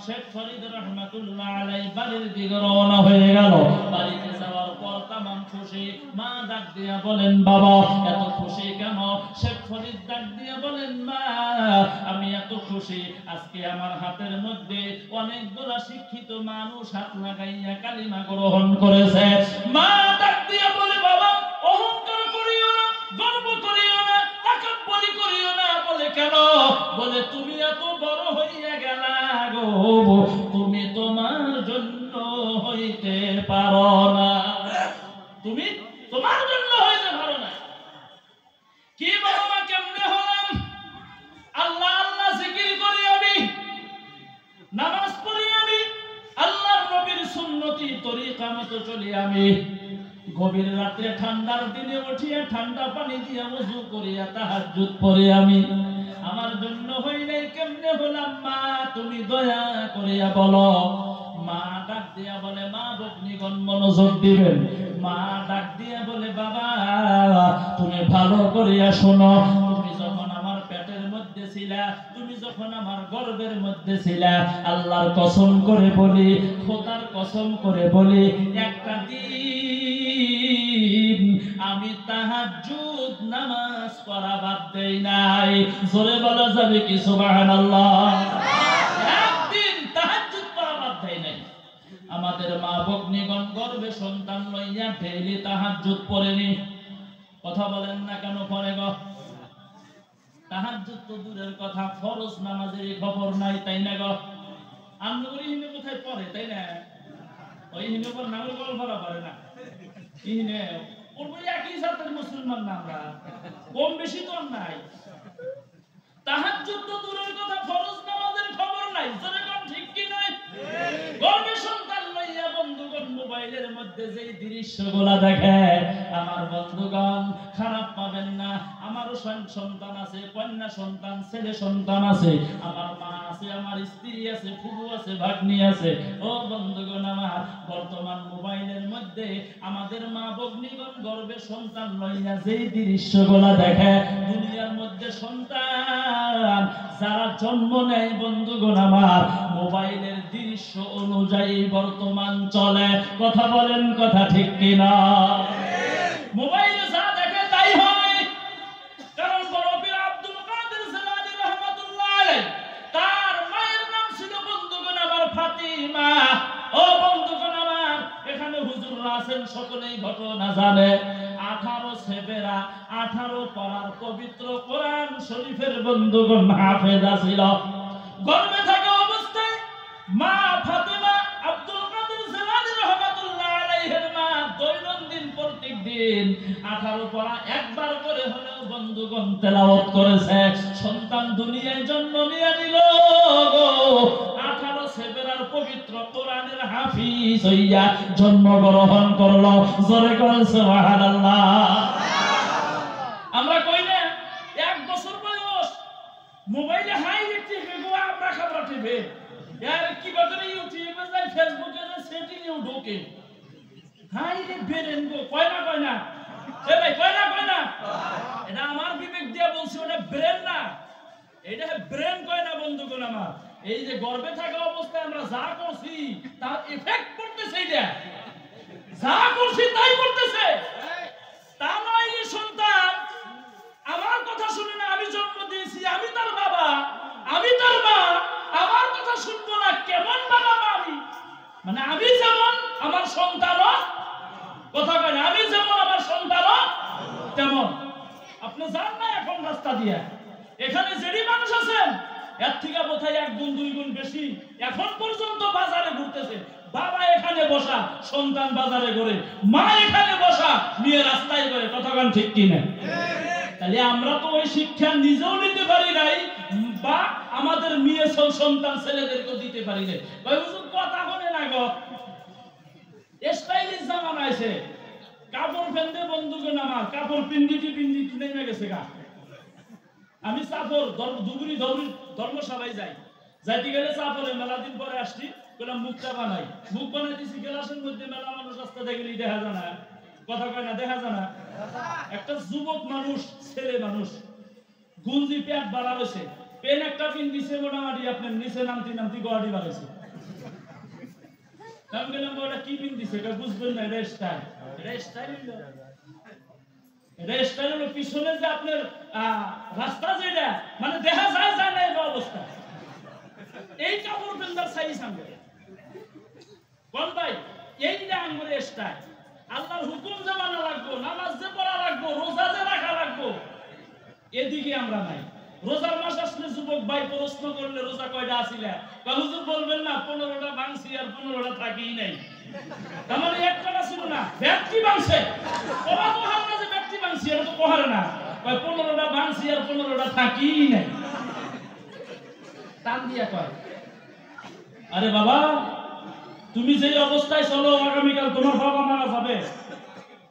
[SPEAKER 1] শেখ ফরিদ রহমাতুল্লাহ আলাইহি বাড়ির দিকে রওনা হয়ে গেল। বাড়িতে যাওয়ার পর তামাম খুশি। মা ডাক দিয়া বলেন, বাবা এত খুশি কেন? শেখ ফরিদ ডাক দিয়া বলেন, মা আমি এত খুশি, আজকে আমার হাতের মধ্যে অনেকগুলা শিক্ষিত মানুষ হাত লাগাইয়া কালিমা গ্রহণ করেছে। মা ডাক দিয়া বলে, বাবা অহংকার করিও না, গর্ব করিও না, তাকাব্বুরি করিও না। বলে কেন? বলে তুমি এত বড় হইয়া গেলা গো, তুমি তোমার জন্য হইতে পারো না। তুমি তোমার জন্য হইতে পারো না। কি বাবা, কেমনে হলাম? আল্লাহ আল্লাহ জিকির করি আমি, নামাজ পড়ি আমি, আল্লাহর নবীর সুন্নতি তরিকা মতো চলি আমি। গভীর রাতে ঠান্ডার দিনে উঠিয়া ঠান্ডা পানি দিয়া ওযু করিয়া তাহাজ্জুদ পড়ি আমি। আমার জন্য হইলে কেমনে হলাম? মা তুমি দয়া করিয়া বলো। মা ডাক দিয়া বলে, মা ভগ্নীগণ মনোযোগ দিবেন। মা ডাক দিয়া বলে, বাবা তুমি ভালো করিয়া শোনো। তুমি যখন আমার পেটের মধ্যে ছিলা, তুমি যখন আমার গর্ভের মধ্যে ছিলা, আল্লাহর কসম করে বলি, খোদার কসম করে বলি, একটা দিন আমি তাহাজ্জুদ নামাজ পড়া বাদ দেই নাই। জোরে বলা যাবে কি সুবহানাল্লাহ? একদিন তাহাজ্জুদ পড়া বাদ দেই নাই। আমাদের মা ভগ্নীগণ গর্ভে সন্তান লইয়া ডেইলি তাহাজ্জুদ পড়েনি। কথা বলেন না কেন পড়ে গো? তাহাজ্জুদ তো দূরের কথা, ফরজ নামাজের খবর নাই, তাই না গো? আমনগরি হিনে কোথায় পড়ে, তাই না? ওই হিনে পর নামের গল্প পড়া পারে না। হিনে পড়বো একই জাতের মুসলমান না আমরা, কম বেশি তো নাই। তাহাজ্জুদ তো দূরের কথা, ফরজ নামাজের খবর নাই। জোরে কোন ঠিক কি নয়? গর্ভে সন্তান লইয়া বন্ধুগণ মোবাইলের মধ্যে যেই দৃশ্যগুলা দেখে, আমার বন্ধুগণ খারাপ পাবেন না। আমারও সন্তান আছে, কন্যা সন্তান, ছেলে সন্তান আছে, আমার মা আছে, আমার স্ত্রী আছে, ফুফু আছে, ভাগ্নি আছে। ও বন্ধুগণ আমার, বর্তমান মোবাইলের মধ্যে আমাদের মা ভগ্নীগণ গর্ভে সন্তান লইয়া যেই দৃশ্যগুলা দেখে, দুনিয়ার মধ্যে সন্তান যারা জন্ম নেয় বন্ধুগণ আমার, মোবাইলের দৃশ্য অনুযায়ী বর্তমান চলে। কথা বলেন, কথা ঠিক কিনা? মোবাইলে যা দেখে তাই হয়। কারণ বড় পীর আব্দুল কাদের জিলানী রাহমাতুল্লাহ আলাইহি, তার মায়ের নাম ছিল বন্ধুগণ আমার ফাতিমা। ও বন্ধুগণ আমার, এখানে হুজুররা আছেন, সকলেই ঘটনা জানে। 18 সেবেরা 18 পারার পবিত্র কোরআন শরীফের বন্ধুগণ হাফেজা ছিল। গর্ভে থাকা অবস্থায় মা ফাতিমা আব্দুল কাদের জিলানী রাহমাতুল্লাহ আলাইহির মা দৈনন্দিন প্রত্যেকদিন 18 পারা একবার করে হলেও বন্ধুগণ তেলাওয়াত করেছে। সন্তান দুনিয়ায় জন্ম নিয়ে নিল, 18 সেবেরার পবিত্র কোরআনের হাফিজ হইয়া জন্মগ্রহণ করলো। জোরে বলেন সুবহানাল্লাহ। আমরা কই না 1 বছর বয়স মোবাইলে হাই দেখতে গো, আমরা খবর টিভি यार কি বাদরে ইউটিউবে যাই, ফেসবুকে যাই, সেটিং এও ঢোকে। হাই রে বেরেন গো, কয় না এ ভাই, কয় না এটা আমার বিবেক দিয়া বলছি, ওটা ব্রেন না, এটা ব্রেন কয় না বন্ধুগণ আমার। এই যে গর্ভে থাকা অবস্থায় আমরা যা করছি তার এফেক্ট পড়তেছে, এইটা যা করছি তাই করতেছে। তা নয় যে সন্তান আমার কথা শুনে না, আমি জন্ম দিয়েছি, আমি তার বাবা, আমি তার মা, আমার কথা শুনবো না। কেমন বাবা মা আমি? মানে আমি যেমন আমার সন্তানও, কথা কয় না, আমি যেমন আমার সন্তানও তেমন। আপনি জান না এখন রাস্তা দিয়ে এখানে যেই মানুষ আছেন, এর থেকে বোধহয় 1 গুণ 2 গুণ বেশি এখন পর্যন্ত বাজারে ঘুরতেছে। বাবা এখানে বসা, সন্তান বাজারে ঘুরে, মা এখানে বসা, নিয়ে রাস্তায় ঘুরে। কথা কন ঠিক কি না? তাহলে আমরা তো ওই শিক্ষা নিজেও নিতে পারি নাই, বা আমাদের মেয়ে সন্তান ছেলেদেরকে দিতে পারি নাই। ভাই হুজুর কথা বলে না গো, স্টাইলিশ জামানা আছে, কাপড় ফেলতে বন্ধুগণ আমার, কাপড় পিন্ডিটি নেমে গেছে গা। আমি চাপর ধুবুরি ধর্মশালায় যাইতে গেলে চাপরে মেলা দিন পরে আসছি, বললাম মুখটা বানাই, মুখ বানাইতেছি, গ্লাসের মধ্যে মেলা মানুষ রাস্তা দেখলেই দেখা যায় না। কথা কয় না, দেখা যায় না। একটা যুবক মানুষ, ছেলে মানুষ, গুঞ্জি পেট বাড়া হয়েছে, পেন একটা পিন দিছে মোটামুটি আপনার নিচে নামতি গোয়াটি বাড়াইছে। আমি বললাম ওটা কি পিন দিছে, এটা বুঝবেন না, এটা স্টাইল। এটা স্টাইল হলো পিছনে যে আপনার রাস্তা যেটা, মানে দেখা যায় না এই অবস্থা। এই কাপড় পেন্দার সাইজ আনবে কোন ভাই, এইটা আনবে স্টাইল। আল্লাহর হুকুম যে মানা লাগবো, নামাজ যে পড়া লাগবো, রোজা যে রাখা লাগবো, এদিকে আমরা নাই। রোজার মাস আসলে যুবক ভাই প্রশ্ন করলে রোজা কয়টা আসিলা, হুজুর বলবেন না 15টা ভাঙছি আর 15টা থাকিই নাই। তার মানে একটা ছিল না, ব্যক্তি ভাঙছে। ওরা তো হালকা যে ব্যক্তি ভাঙছি, এটা তো কহারে না, 15টা ভাঙছি আর 15টা থাকিই নাই। টান দিয়া কয়, আরে বাবা তুমি যে অবস্থায় চলো, আগামীকাল তোমার বাবা মারা যাবে।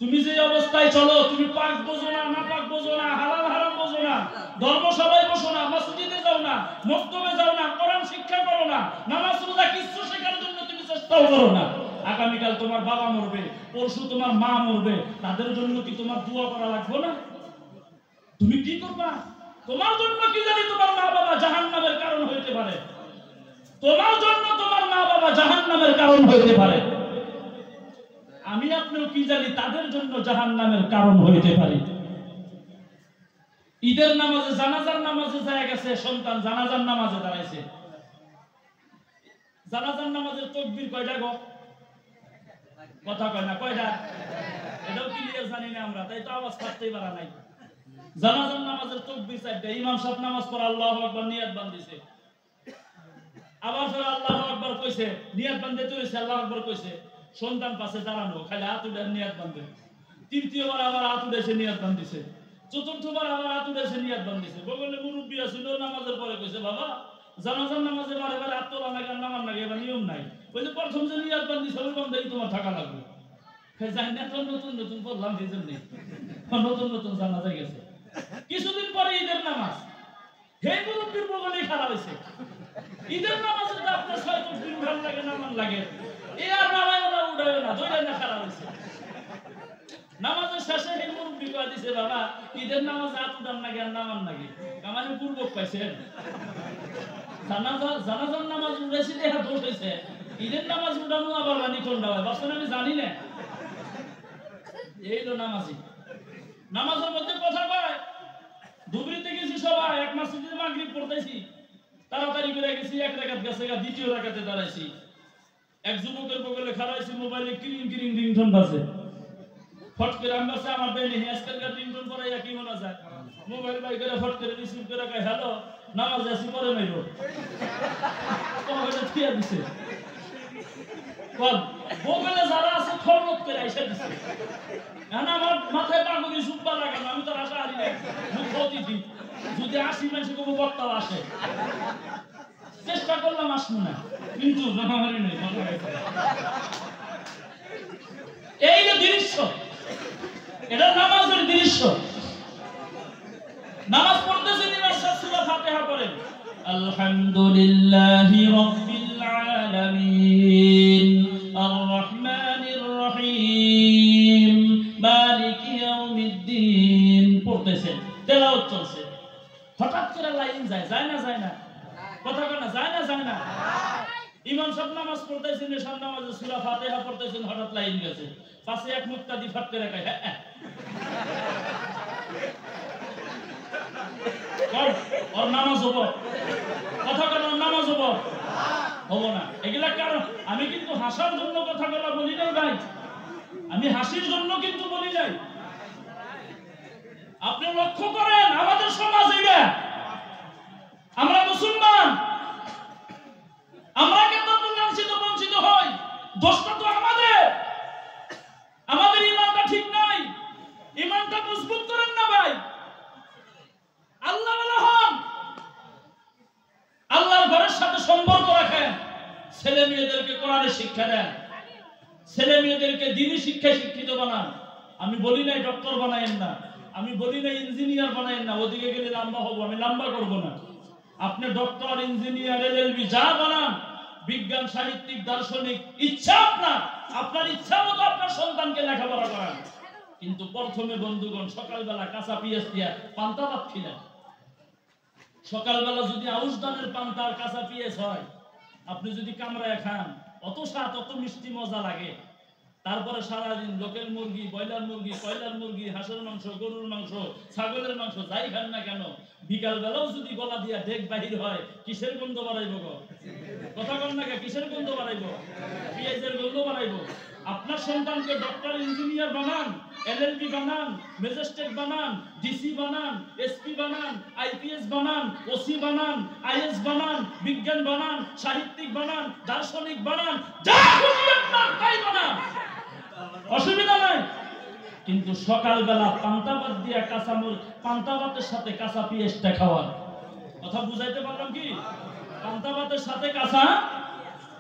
[SPEAKER 1] তুমি যে অবস্থায় চলো, তুমি পাক বোঝো না, না পাক বোঝো না, হালাল হারাম বোঝো না, ধর্মসভায় বসো না, মসজিদে যাও না, মক্তবে যাও না, কোরআন শিক্ষা করো না, নামাজ রোজা কিছু শেখার জন্য তুমি চেষ্টাও করো না। আগামীকাল তোমার বাবা মরবে, পরশু তোমার মা মরবে, তাদের জন্য কি তোমার দোয়া করা লাগবে না? তুমি কি করবা? তোমার জন্য কি জানি তোমার মা বাবা জাহান্নামের কারণ হইতে পারে, তোমার জন্য তোমার মা বাবা জাহান্নামের কারণ হইতে পারে। আমি আপনিও কি জানি তাদের জন্য জাহান্নামের কারণ হইতে পারে। ঈদের নামাজে জানাজার নামাজে যায় গেছে সন্তান, জানাজার নামাজে দাঁড়াইছে। জানাজার নামাজের তাকবীর কয়টা গো? কথা কয় না, কয়টা? এটাও ক্লিয়ার জানি না আমরা, তাই তো আওয়াজ করতেই পারা নাই। জানাজার নামাজের তাকবীর চারটা। ইমাম সাহেব নামাজ পড়া আল্লাহু আকবার নিয়াত বান্ধিছে, আবার ফের আল্লাহু আকবার কইছে, নিয়াত বান্ধতে হইছে, আল্লাহু আকবার কইছে। সন্তান পাশে দাঁড়ানো, খালি হাত উঠে নিয়াত বান্ধে। তৃতীয়বার আবার হাত উঠেছে, নিয়াত বান্ধিছে। চতুর্থবার আবার হাত উঠেছে, নিয়াত বান্ধিছে। বগলে মুরব্বি আছিল, নামাজের পরে কইছে, বাবা জানাজার নামাজে বারে বারে হাত তোলা লাগে, নামান লাগে, এবার নিয়ম নাই। ওই যে প্রথম যে নিয়াত বান্ধিছে ওই বান্ধাই তোমার থাকা লাগবে। জানি না, তো নতুন নতুন পড়লাম সেই জন্য নতুন নতুন জানাজা গেছে। কিছুদিন পরে ঈদের নামাজ, হে মুরব্বির বগলে খারাপ হয়েছে। ঈদের নামাজে তো আপনার ৬ দিন ভালো লাগে, নামান লাগে, এ আর নামায় না, উড়ায় না, দুইটা না খারাপ হয়েছে। নামাজের শেষে হে মুরব্বি কয় দিছে, বাবা ঈদের নামাজে হাত উঠান নাকি আর নামান নাকি? আমাদের পূর্বক পাইছেন, জানাজার নামাজ উঠেছি দেখা দোষ হয়েছে, ঈদের নামাজ উঠানো আবার রানী কোনটা হয় বাসন আমি জানি না। এই তো নামাজি নামাজের মধ্যে কথা কয়। ধুবড়িতে গেছি সবাই, এক মসজিদে মাগরিব পড়তেছি, তাড়াতাড়ি করে গেছি, এক রাকাত গেছে, দ্বিতীয় রাকাতে দাঁড়াইছি। এক যুবকের বগলে খাড়াইছি, মোবাইলে কিরিং কিরিং রিংটোন বাজে। ফট করে আমি বলছি, আমার বেনে আজকালকার রিংটোন পড়াইয়া কি মনে যায়? মোবাইল বাই করে ফট করে রিসিভ করে কয়, হ্যালো নামাজ আসি পরে মাইব। মোবাইলে থিয়া দিছে, বগলে যারা আছে খরমত করে আইসা দিছে। আমার মাথায় পাগড়ি সুব্বা লাগানো, আমি তো আশা হারি নাই, মুখ অতিথি যদি ৮০ মানুষ কোনো বক্তাও আসে, চেষ্টা করলাম আসবো না, কিন্তু জনহারি নেই। এই যে দৃশ্য, এটা নামাজের দৃশ্য। নামাজ পড়তেছে, ইমাম সাহেব সূরা ফাতিহা পড়েন, আলহামদুলিল্লাহি রাব্বিল আলামিন আর রহমানির রহিম মালিকি ইয়াউমিদ্দিন পড়তেছেন, তেলাওয়াত চলছে। হঠাৎ করে লাইন যায়, যায় না যায় না? কথা কয় না, যায় না যায় না? ইমাম সাহেব নামাজ পড়তেছেন, এশার নামাজে সূরা ফাতিহা পড়তেছেন, হঠাৎ লাইন গেছে। পাশে এক মুক্তাদি ফাট করে কয়, হ্যাঁ ওর নামাজ হবো? কথা কয় ওর নামাজ হবো? হবো না। এগুলা কারণ আমি কিন্তু হাসার জন্য কথা বলা বলি নাই ভাই, আমি হাসির জন্য কিন্তু বলি নাই। আপনি লক্ষ্য করেন আমাদের সমাজ, এটা আমরা মুসলমান, আমরা কিন্তু লাঞ্ছিত বঞ্চিত হই, দোষটা তো আমাদের। আমাদের ঈমানটা ঠিক নাই, ঈমানটা মজবুত করেন না ভাই। আল্লাহ ওয়ালা হন, আল্লাহর ঘরের সাথে সম্পর্ক রাখেন, ছেলে মেয়েদেরকে কোরআনের শিক্ষা দেন, ছেলে মেয়েদেরকে দ্বীনি শিক্ষায় শিক্ষিত বানান। আমি বলি নাই ডক্টর বানায়েন না, আমি বলি নাই ইঞ্জিনিয়ার বানায়েন না, ওদিকে গেলে লম্বা হবো, আমি লম্বা করব না। আপনি ডক্টর, ইঞ্জিনিয়ার, এলএলবি যা বানান, বিজ্ঞান, সাহিত্যিক, দার্শনিক, ইচ্ছা আপনার ইচ্ছা মতো আপনার সন্তানকে লেখাপড়া করান। কিন্তু প্রথমে বন্ধুগণ সকালবেলা কাঁচা পিঁয়াজ দিয়া পান্তা ভাত খিলেন। সকালবেলা যদি আউশ ধানের পান্তা আর কাঁচা পিঁয়াজ হয়, আপনি যদি কামড়ায় খান, অত স্বাদ, অত মিষ্টি মজা লাগে। তারপরে সারাদিন লোকেল মুরগি, ব্রয়লার মুরগি, কয়লার মুরগি, হাঁসের মাংস, গরুর মাংস, ছাগলের মাংস যাই খান না কেন, বিকাল বেলাও যদি গলা দিয়া ডেক বাহির হয়, কিসের গন্ধ বাড়াইব গো? কথা বল না, কিসের গন্ধ বাড়াইব? পিঁয়াজের গন্ধ বাড়াইব। আপনার সন্তানকে ডক্টর, ইঞ্জিনিয়ার বানান, এলএলবি বানান, ম্যাজিস্ট্রেট বানান, ডিসি বানান, এসপি বানান, আইপিএস বানান, ওসি বানান, আইএস বানান, বিজ্ঞান বানান, সাহিত্যিক বানান, দার্শনিক বানান, যা খুশি আপনার তাই বানান, অসুবিধা নাই। কিন্তু সকালবেলা পান্তা ভাত দিয়ে পান্তা ভাতের সাথে কাঁচা পিঁয়াজটা খাওয়ার কথা বুঝাইতে পারলাম কি? পান্তা ভাতের সাথে কাঁচা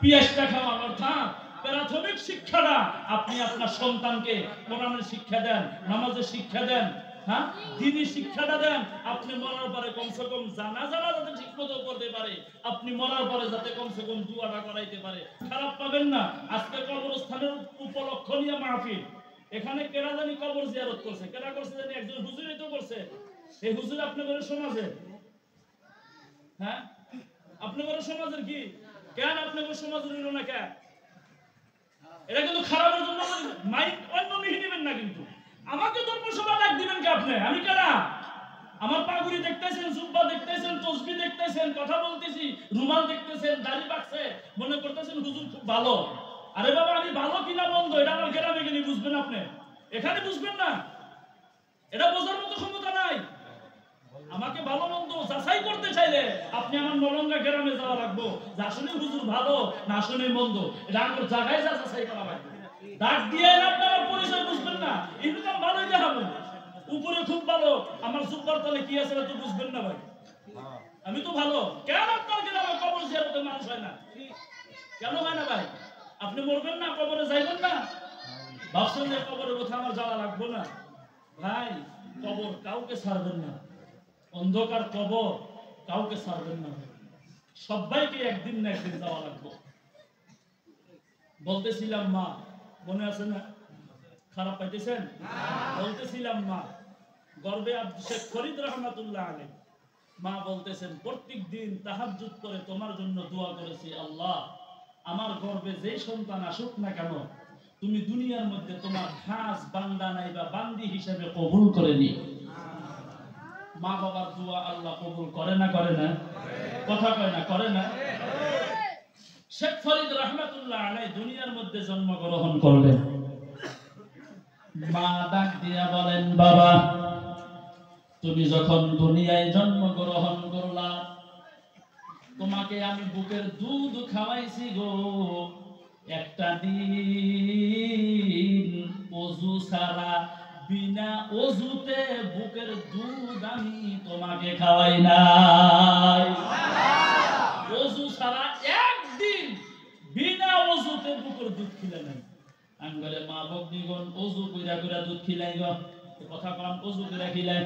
[SPEAKER 1] পিঁয়াজটা খাওয়ার অর্থাৎ প্রাথমিক শিক্ষাটা আপনি আপনার সন্তানকে কোরআনের শিক্ষা দেন, নামাজের শিক্ষা দেন, হ্যাঁ দ্বীনি শিক্ষাটা দেন। আপনি মরার পরে কমসে কম জানাজা যাতে ঠিক মতো করতে পারে, আপনি মরার পরে যাতে কমসে কম দুয়াটা করাইতে পারে। খারাপ পাবেন না, আজকে কবরস্থানের উপলক্ষ নিয়ে মাহফিল, এখানে কেনা জানি কবর জিয়ারত করছে, কেনা করছে জানি একজন হুজুরই তো করছে। এই হুজুর আপনাদের সমাজে, হ্যাঁ আপনাদের সমাজের কি কেন? আপনাদের সমাজের হইল না কেন?
[SPEAKER 2] এটা কিন্তু খারাপের জন্য মাইন্ড অন্য মিহি নেবেন না। কিন্তু আমাকে ধর্মসভা ডাক দিবেন কি আপনি? আমি কারা? আমার পাগুড়ি দেখতেছেন, জুব্বা দেখতেছেন, তসবি দেখতেছেন, কথা বলতেছি, রুমাল দেখতেছেন, দাড়ি পাকছে, মনে করতেছেন হুজুর খুব ভালো। আরে বাবা, আমি ভালো কিনা মন্দ এটা আমার গ্রামে গেলে বুঝবেন আপনি, এখানে বুঝবেন না। এটা বোঝার মতো ক্ষমতা নাই। আমাকে ভালো মন্দ যাচাই করতে চাইলে আপনি আমার নলঙ্গা গ্রামে যাওয়া লাগবো, যে আসলে হুজুর ভালো না আসলে মন্দ, এটা আমার জায়গায় যাচাই করা লাগবে। ডাক দিয়ে আপনার পরিচয় বুঝবেন না, ইনকাম ভালোই দেখাবো, উপরে খুব ভালো, আমার জুব্বার তলে কি আছে তো বুঝবেন না ভাই। আমি তো ভালো, কেন আপনার গ্রামে কবর জিয়ারতে মানুষ হয় না? কেন হয় না ভাই? আপনি মরবেন না, কবরে যাইবেন না, ভাবছেন যে কবরের কথা আমার যাওয়া লাগবে না? ভাই, কবর কাউকে ছাড়বেন না, অন্ধকার কবর কাউকে ছাড়বেন না, সবাইকে একদিন না একদিন যাওয়া লাগবে। বলতেছিলাম মা, মনে আছে না? খারাপ পাইতেছেন? বলতেছিলাম মা, গর্বে শেখ ফরিদ রহমাতুল্লাহ আলাইহি মা বলতেছেন, প্রত্যেক দিন তাহাজ্জুদ করে তোমার জন্য দোয়া করেছি, আল্লাহ আমার গর্বে যেই সন্তান আসুক না কেন, তুমি দুনিয়ার মধ্যে তোমার খাস বান্দা নাই বা বান্দি হিসেবে কবুল করে নিও। মা বাবার দোয়া আল্লাহ কবুল করে না? করে না? কথা কয় না? করে না? শেখ ফরিদ রহমাতুল্লাহ আলাইহি দুনিয়ার মধ্যে জন্মগ্রহণ করলেন। মা ডাক দিয়া বলেন, বাবা তুমি যখন দুনিয়ায় জন্মগ্রহণ করলা, তোমাকে আমি বুকের দুধ খাওয়াইছি গো, একটা দিন ওযু ছাড়া বিনা ওযুতে বুকের দুধ আমি তোমাকে খাওয়াই নাই। ওযু ছাড়া একদিন বিনা ওযুতে বুকের দুধ খিলে নাই। আঙ্গলে মা বকনিগণ ওযু কইরা কইরা দুধ খিলাই গো, কথা কম, ওযু কইরা খিলাই।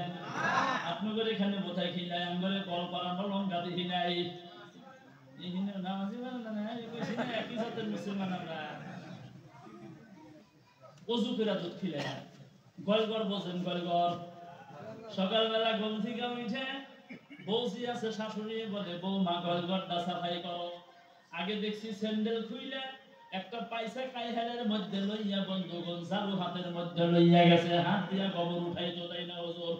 [SPEAKER 2] আপনাদের এখানে বোধহয় খিলাই, আঙ্গলে কল পারানো লঙ্কা দেখি নাই। এখানে নামাজি বানানো না, কইছি না একই জাতের মুসলমান আমরা। ওযু কইরা দুধ খিলাই। গলগর বোঝেন? গলগর সকালবেলা ঘুম থেকে উঠে বৌসি আছে, শাশুড়ি বলে, বৌমা গলগরটা সাফাই করো। আগে দেখছি স্যান্ডেল খুইলে একটা পয়সা কাইহালের মধ্যে লইয়া বন্ধুগণ ঝাড়ু হাতের মধ্যে লইয়া গেছে, হাত দিয়া গোবর উঠাইতো, তাই না হুজুর?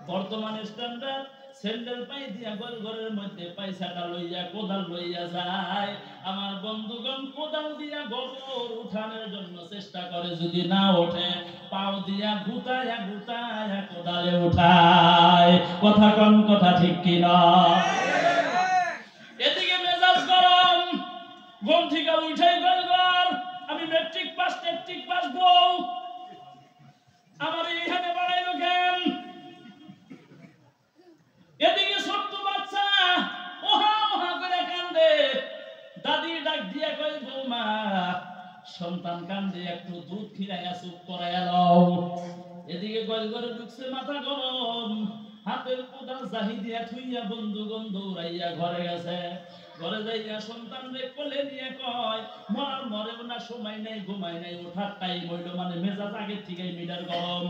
[SPEAKER 2] বর্তমানে স্ট্যান্ডার্ড স্যান্ডেল পাই দিয়া গলগরের মধ্যে পয়সাটা লইয়া কোদাল লইয়া যায়। আমার বন্ধুগণ কোদাল দিয়া গোবর উঠানোর জন্য চেষ্টা করে, যদি না ওঠে পাও দিয়া গুতায়া গুতায়া কোদালে উঠায়। কথা কম, কথা ঠিক কিনা? এদিকে মেজাজ গরম, ঘুম থেকে উঠে গলগর, আমি মেট্রিক পাস বউ, আমার এখানে বাড়াইলো কেন? এদিকে ছোট্ট বাচ্চা ওহা ওহা করে কান্দে, দাদি ডাক দিয়া কয়, বৌমা সন্তান কান্দে, একটু দুধ খিলাইয়া চুপ করাইয়া লও। এদিকে গলগরে ঢুকছে, মাথা গরম, হাতের কোদাল জাহি দিয়া থুইয়া বন্ধুগণ দৌড়াইয়া ঘরে গেছে। ঘরে যাইয়া সন্তান রে কোলে নিয়ে কয়, মরার মরেও না, সময় নাই, ঘুমাই নাই, ওঠার টাইম হইলো, মানে মেজাজ আগের থেকে মিটার গরম,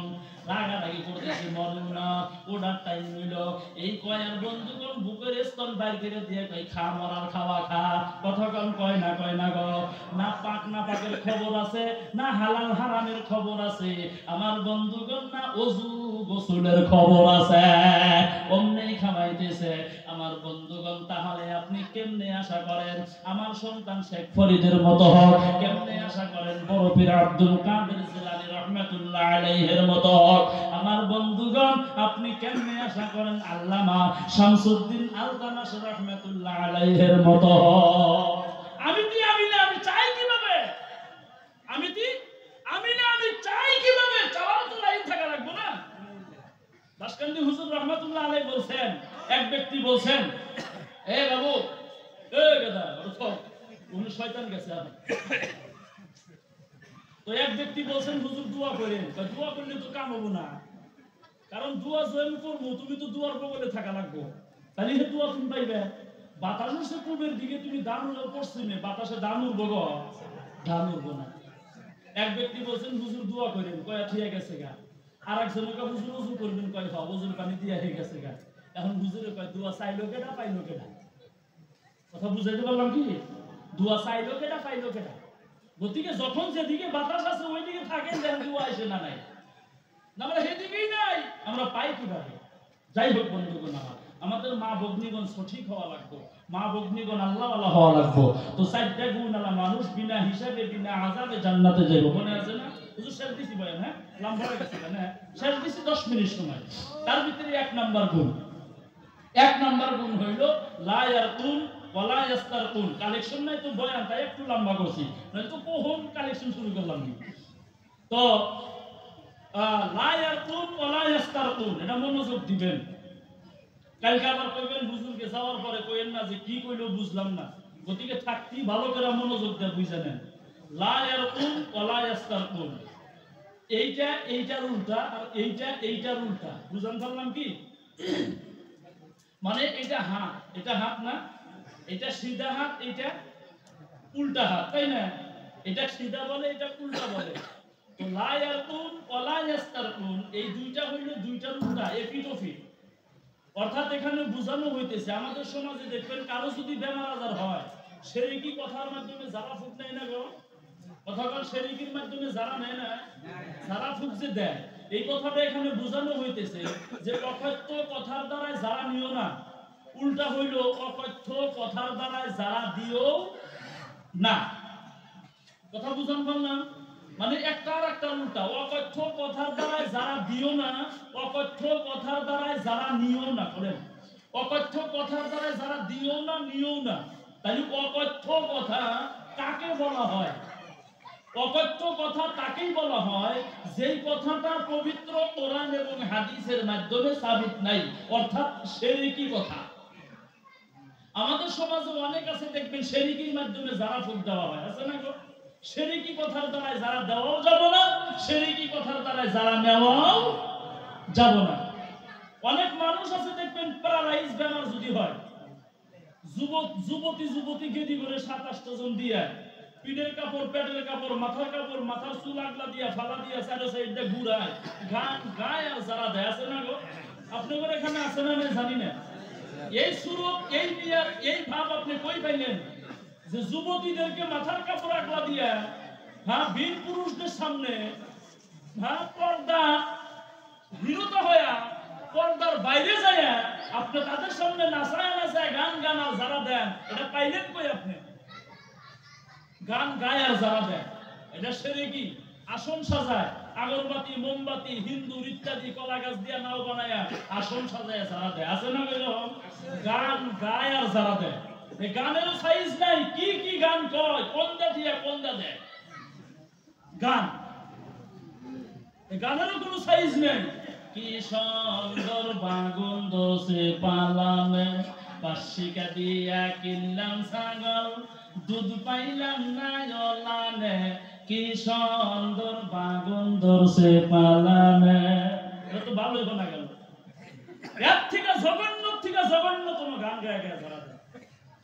[SPEAKER 2] রাগারাগি করতেছি, মরেও না, ওঠার টাইম হইলো। এই কয় আর বন্ধুগণ বুকের স্তন বাইর করে দিয়ে কয়, খা মরার খাওয়া খা। কথা কম, কয় না? কয় না গো? না পাক না পাকের খবর আছে, না হালাল হারামের খবর আছে, আমার বন্ধুগণ না ওযু গোসলের খবর আছে, অমনেই খাওয়াইতেছে। আমার বন্ধুগণ, তাহলে আপনি কেমনে আশা করেন আমার সন্তান শেখ ফরিদের মতো হোক? কেমনে আশা করেন বড় পীর আব্দুল কাদের জিলানী রাহমাতুল্লাহ আলাইহির মতো হোক? আমার বন্ধুগণ, আপনি কেমনে আশা করেন আল্লামা শামসুদ্দিন আলতামাশ রাহমাতুল্লাহ আলাইহির মতো হোক? আমি চাই কিভাবে? আমি চাই কিভাবে? চাওয়ার তো লাইন থাকা লাগবে না? বাসকান্দি হুজুর রহমাতুল্লাহ আলাইহি বলছেন, এক ব্যক্তি বলছেন, এ বাবু, এ গাদা ওঠো, উনি শয়তান গেছে। তো এক ব্যক্তি বলছেন, হুজুর দোয়া করেন। দোয়া করলে তো কাম হবো না, কারণ দোয়া জয়েন করবো, তুমি তো দুয়ার বগলে থাকা লাগবো, তাহলে হে দোয়া তুমি পাইবে। বাতাস হচ্ছে পূবের দিকে, তুমি দান উড়ো পশ্চিমে, বাতাসে দান উড়বো গো, দান উড়বো না। এক ব্যক্তি বলছেন, হুজুর দোয়া করেন, কয়া ঠিক গেছে গা। আর একজনকে হুজুর ওযু করবেন, কয় হ্যাঁ ওযুর পানি দিয়া হয়ে গেছে গা। এখন হুজুরে কয়, দোয়া চাইলো কেডা, পাইলো কেডা? কথা বুঝাইতে পারলাম কি? দোয়া চাইলো কেডা, পাইলো কেডা? গতিকে যখন যেদিকে বাতাস আছে ওইদিকে থাকেন, দেন কেউ আসে না নাই, না আমরা সেদিকেই নাই, আমরা পাই কিভাবে? যাই হোক বন্ধুগণ, আমাদের মা ভগ্নীগণ সঠিক হওয়া লাগবে, মা ভগ্নীগণ আল্লাহওয়ালা হওয়া লাগবে। তো চারটা গুণ আলা মানুষ বিনা হিসাবে বিনা আযাবে জান্নাতে যাইব, মনে আছে না? হুজুর শেষ দিছি বলেন, হ্যাঁ লম্বা হয়ে গেছে না, শেষ দিছি 10 মিনিট সময়। তার ভিতরে এক নাম্বার গুণ হইল লা ইয়ারকুন ওয়ালা ইয়াস্তারকুন। কালেকশন নাই তো বয়ান, তাই একটু লম্বা করছি, নয়তো তো কোন কালেকশন শুরু করলাম নি। তো লা ইয়ারকুন ওয়ালা ইয়াস্তারকুন, এটা মনোযোগ দিবেন। কালকে আবার কইবেন হুজুরকে যাওয়ার পরে কইেন না যে কি কইলো বুঝলাম না, গতিকে থাকতি ভালো করে মনোযোগ দিয়ে বুঝে নেন। লা ইয়ারকুন ওয়ালা ইয়াস্তারকুন, এইটার উল্টা, আর এইটার উল্টা। বুঝান পারলাম কি? মানে এটা হাত না, এটা সিধা হাত, এটা উল্টা হাত, তাই না? এটা সিধা বলে, এটা উল্টা বলে। তো লা ইয়ারকুন ওয়ালা ইয়াস্তারকুন, এই দুইটা হইল দুইটার উল্টা, এপিট ওপিট। অর্থাৎ এখানে বোঝানো হইতেছে, আমাদের সমাজে দেখবেন কারো যদি বেমার আজার হয়, সেরেকি কথার মাধ্যমে যারা ফুক নেয় না গো, অথবা সেরেকির মাধ্যমে যারা নেয় না, যারা ফুক যে দেয়, এই কথাটা এখানে বোঝানো হইতেছে যে অকথ্য কথার দ্বারা যারা নিও না, উল্টা হইল অকথ্য কথার দ্বারা যারা দিও না। কথা বুঝান পারলাম? মানে একটা আর একটা উল্টা, অকথ্য কথার দ্বারা যারা দিও না, অকথ্য কথার দ্বারা যারা নিও না। করেন অকথ্য কথার দ্বারা যারা দিও না, নিও না। তাই অকথ্য কথা কাকে বলা হয়? অকথ্য কথা তাকেই বলা হয় যেই কথাটা পবিত্র কোরআন এবং হাদিসের মাধ্যমে সাবিত নাই, অর্থাৎ শিরকি কথা। আমাদের সমাজে অনেক আছে দেখবেন শিরকির মাধ্যমে যারা ফুক দেওয়া হয়, আছে না গো? শিরকি কথার দ্বারা যারা দেওয়াও যাব না, শিরকি কথার দ্বারা যারা নেওয়াও যাব না। অনেক মানুষ আছে দেখবেন প্যারালাইজ বেমার যদি হয়, যুবতী গেদি করে 7-8টা জন দিয়ে পিঠের কাপড়, পেটের কাপড়, মাথার কাপড়, মাথার চুল আগলা দিয়া ফালা দিয়া সাইডে সাইডে ঘুরায়, গান গায় আর যারা দেয়, আছে না গো? আপনাদের এখানে আছে না আমি জানি না। এই সুরত, এই নিয়ার, এই ভাব আপনি কই পাইলেন যে যুবতীদেরকে মাথার কাপড় আগলা দিয়া, বীর পুরুষদের সামনে পর্দা বিরত হইয়া, পর্দার বাইরে যাইয়া আপনি তাদের সামনে নাচায় গান গান আর যারা দেন, এটা পাইলেন কই আপনি? গান গায় আর যারা দেন, এটা শিরকি। আসন সাজায়, আগরবাতি, মোমবাতি, হিন্দুর ইত্যাদি কলা গাছ দিয়া নাও বানায়া আসন সাজায় যারা দেয়, আছে না এরকম? গান গায় আর যারা দেয়, এই গানের সাইজ নাই, কি কি গান কয়, কোনটা দিয়া কোনটা দেয় গান, এই গানেরও কোনো সাইজ নেই। কি সুন্দর বাগুন দোষে পালামে, পাশিকা দিয়া কিনলাম ছাগল, দুধ পাইলাম না ওলানে, কি সুন্দর বাগুন দোষে পালামে। এটা তো ভালোই শোনা গেল। এর থেকে জঘন্যতম গান গায়ে গায়ে ধরা দেয়।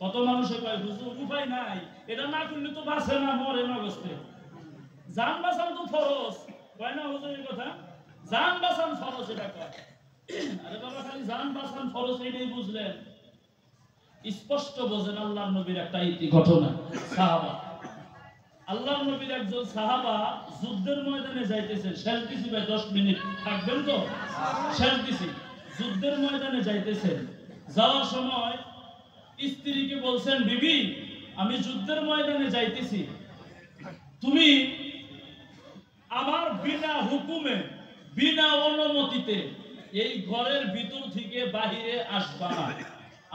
[SPEAKER 2] কত মানুষে কয় হুজুর উপায় নাই, এটা না করলে তো বাঁচে না, মরে না বসতে। জান বাঁচানো তো ফরজ, কয় না হুজুর এই কথা? জান বাঁচান ফরজ, এটা কয়। আরে বাবা, খালি জান বাঁচান ফরজ এইটাই বুঝলেন? স্পষ্ট বোঝেন আল্লাহর নবীর একটা ঘটনা। সাহাবা, আল্লাহর নবীর একজন সাহাবা যুদ্ধের ময়দানে যাইতেছেন। শেষ দিছি ভাই, 10 মিনিট থাকবেন তো? শেষ দিছি। যুদ্ধের ময়দানে যাইতেছেন, যাওয়ার সময় স্ত্রীকে বলছেন, বিবি আমি যুদ্ধের ময়দানে যাইতেছি, তুমি আমার বিনা হুকুমে, বিনা অনুমতিতে এই ঘরের ভিতর থেকে বাহিরে আসবা না।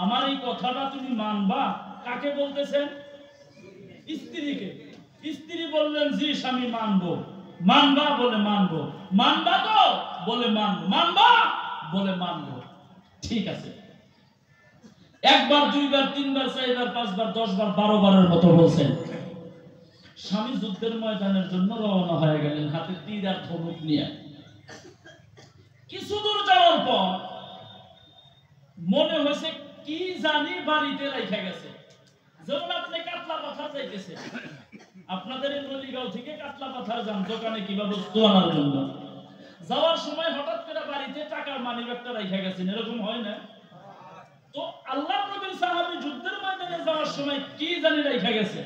[SPEAKER 2] আমার এই কথাটা তুমি মানবা? কাকে বলতেছেন? স্ত্রীকে। স্ত্রী বললেন, জি স্বামী মানবো। মানবা? বলে মানবো। মানবা তো? বলে মানবো। মানবা? বলে মানবো। ঠিক আছে। একবার, দুইবার, তিনবার, চারবার, 5বার, 10বার, 12 বারের মতো বলছেন। স্বামী যুদ্ধের ময়দানের জন্য রওনা হয়ে গেলেন, হাতে তীর আর ধনুক নিয়ে। কিছু দূর যাওয়ার পর মনে হয়েছে কি জানি বাড়িতে রেখে গেছে। যেমন আপনি কাতলা পাথার যাইতেছে, আপনাদের এই নলিগাঁও থেকে কাতলা পাথার যান দোকানে কিবা বস্তু আনার জন্য, যাওয়ার সময় হঠাৎ করে বাড়িতে টাকার মানিব্যাগটা রেখে গেছেন, এরকম হয় না? তো আল্লাহর নবীর সাহাবী যুদ্ধের ময়দানে যাওয়ার সময় কি জানি রেখে গেছে।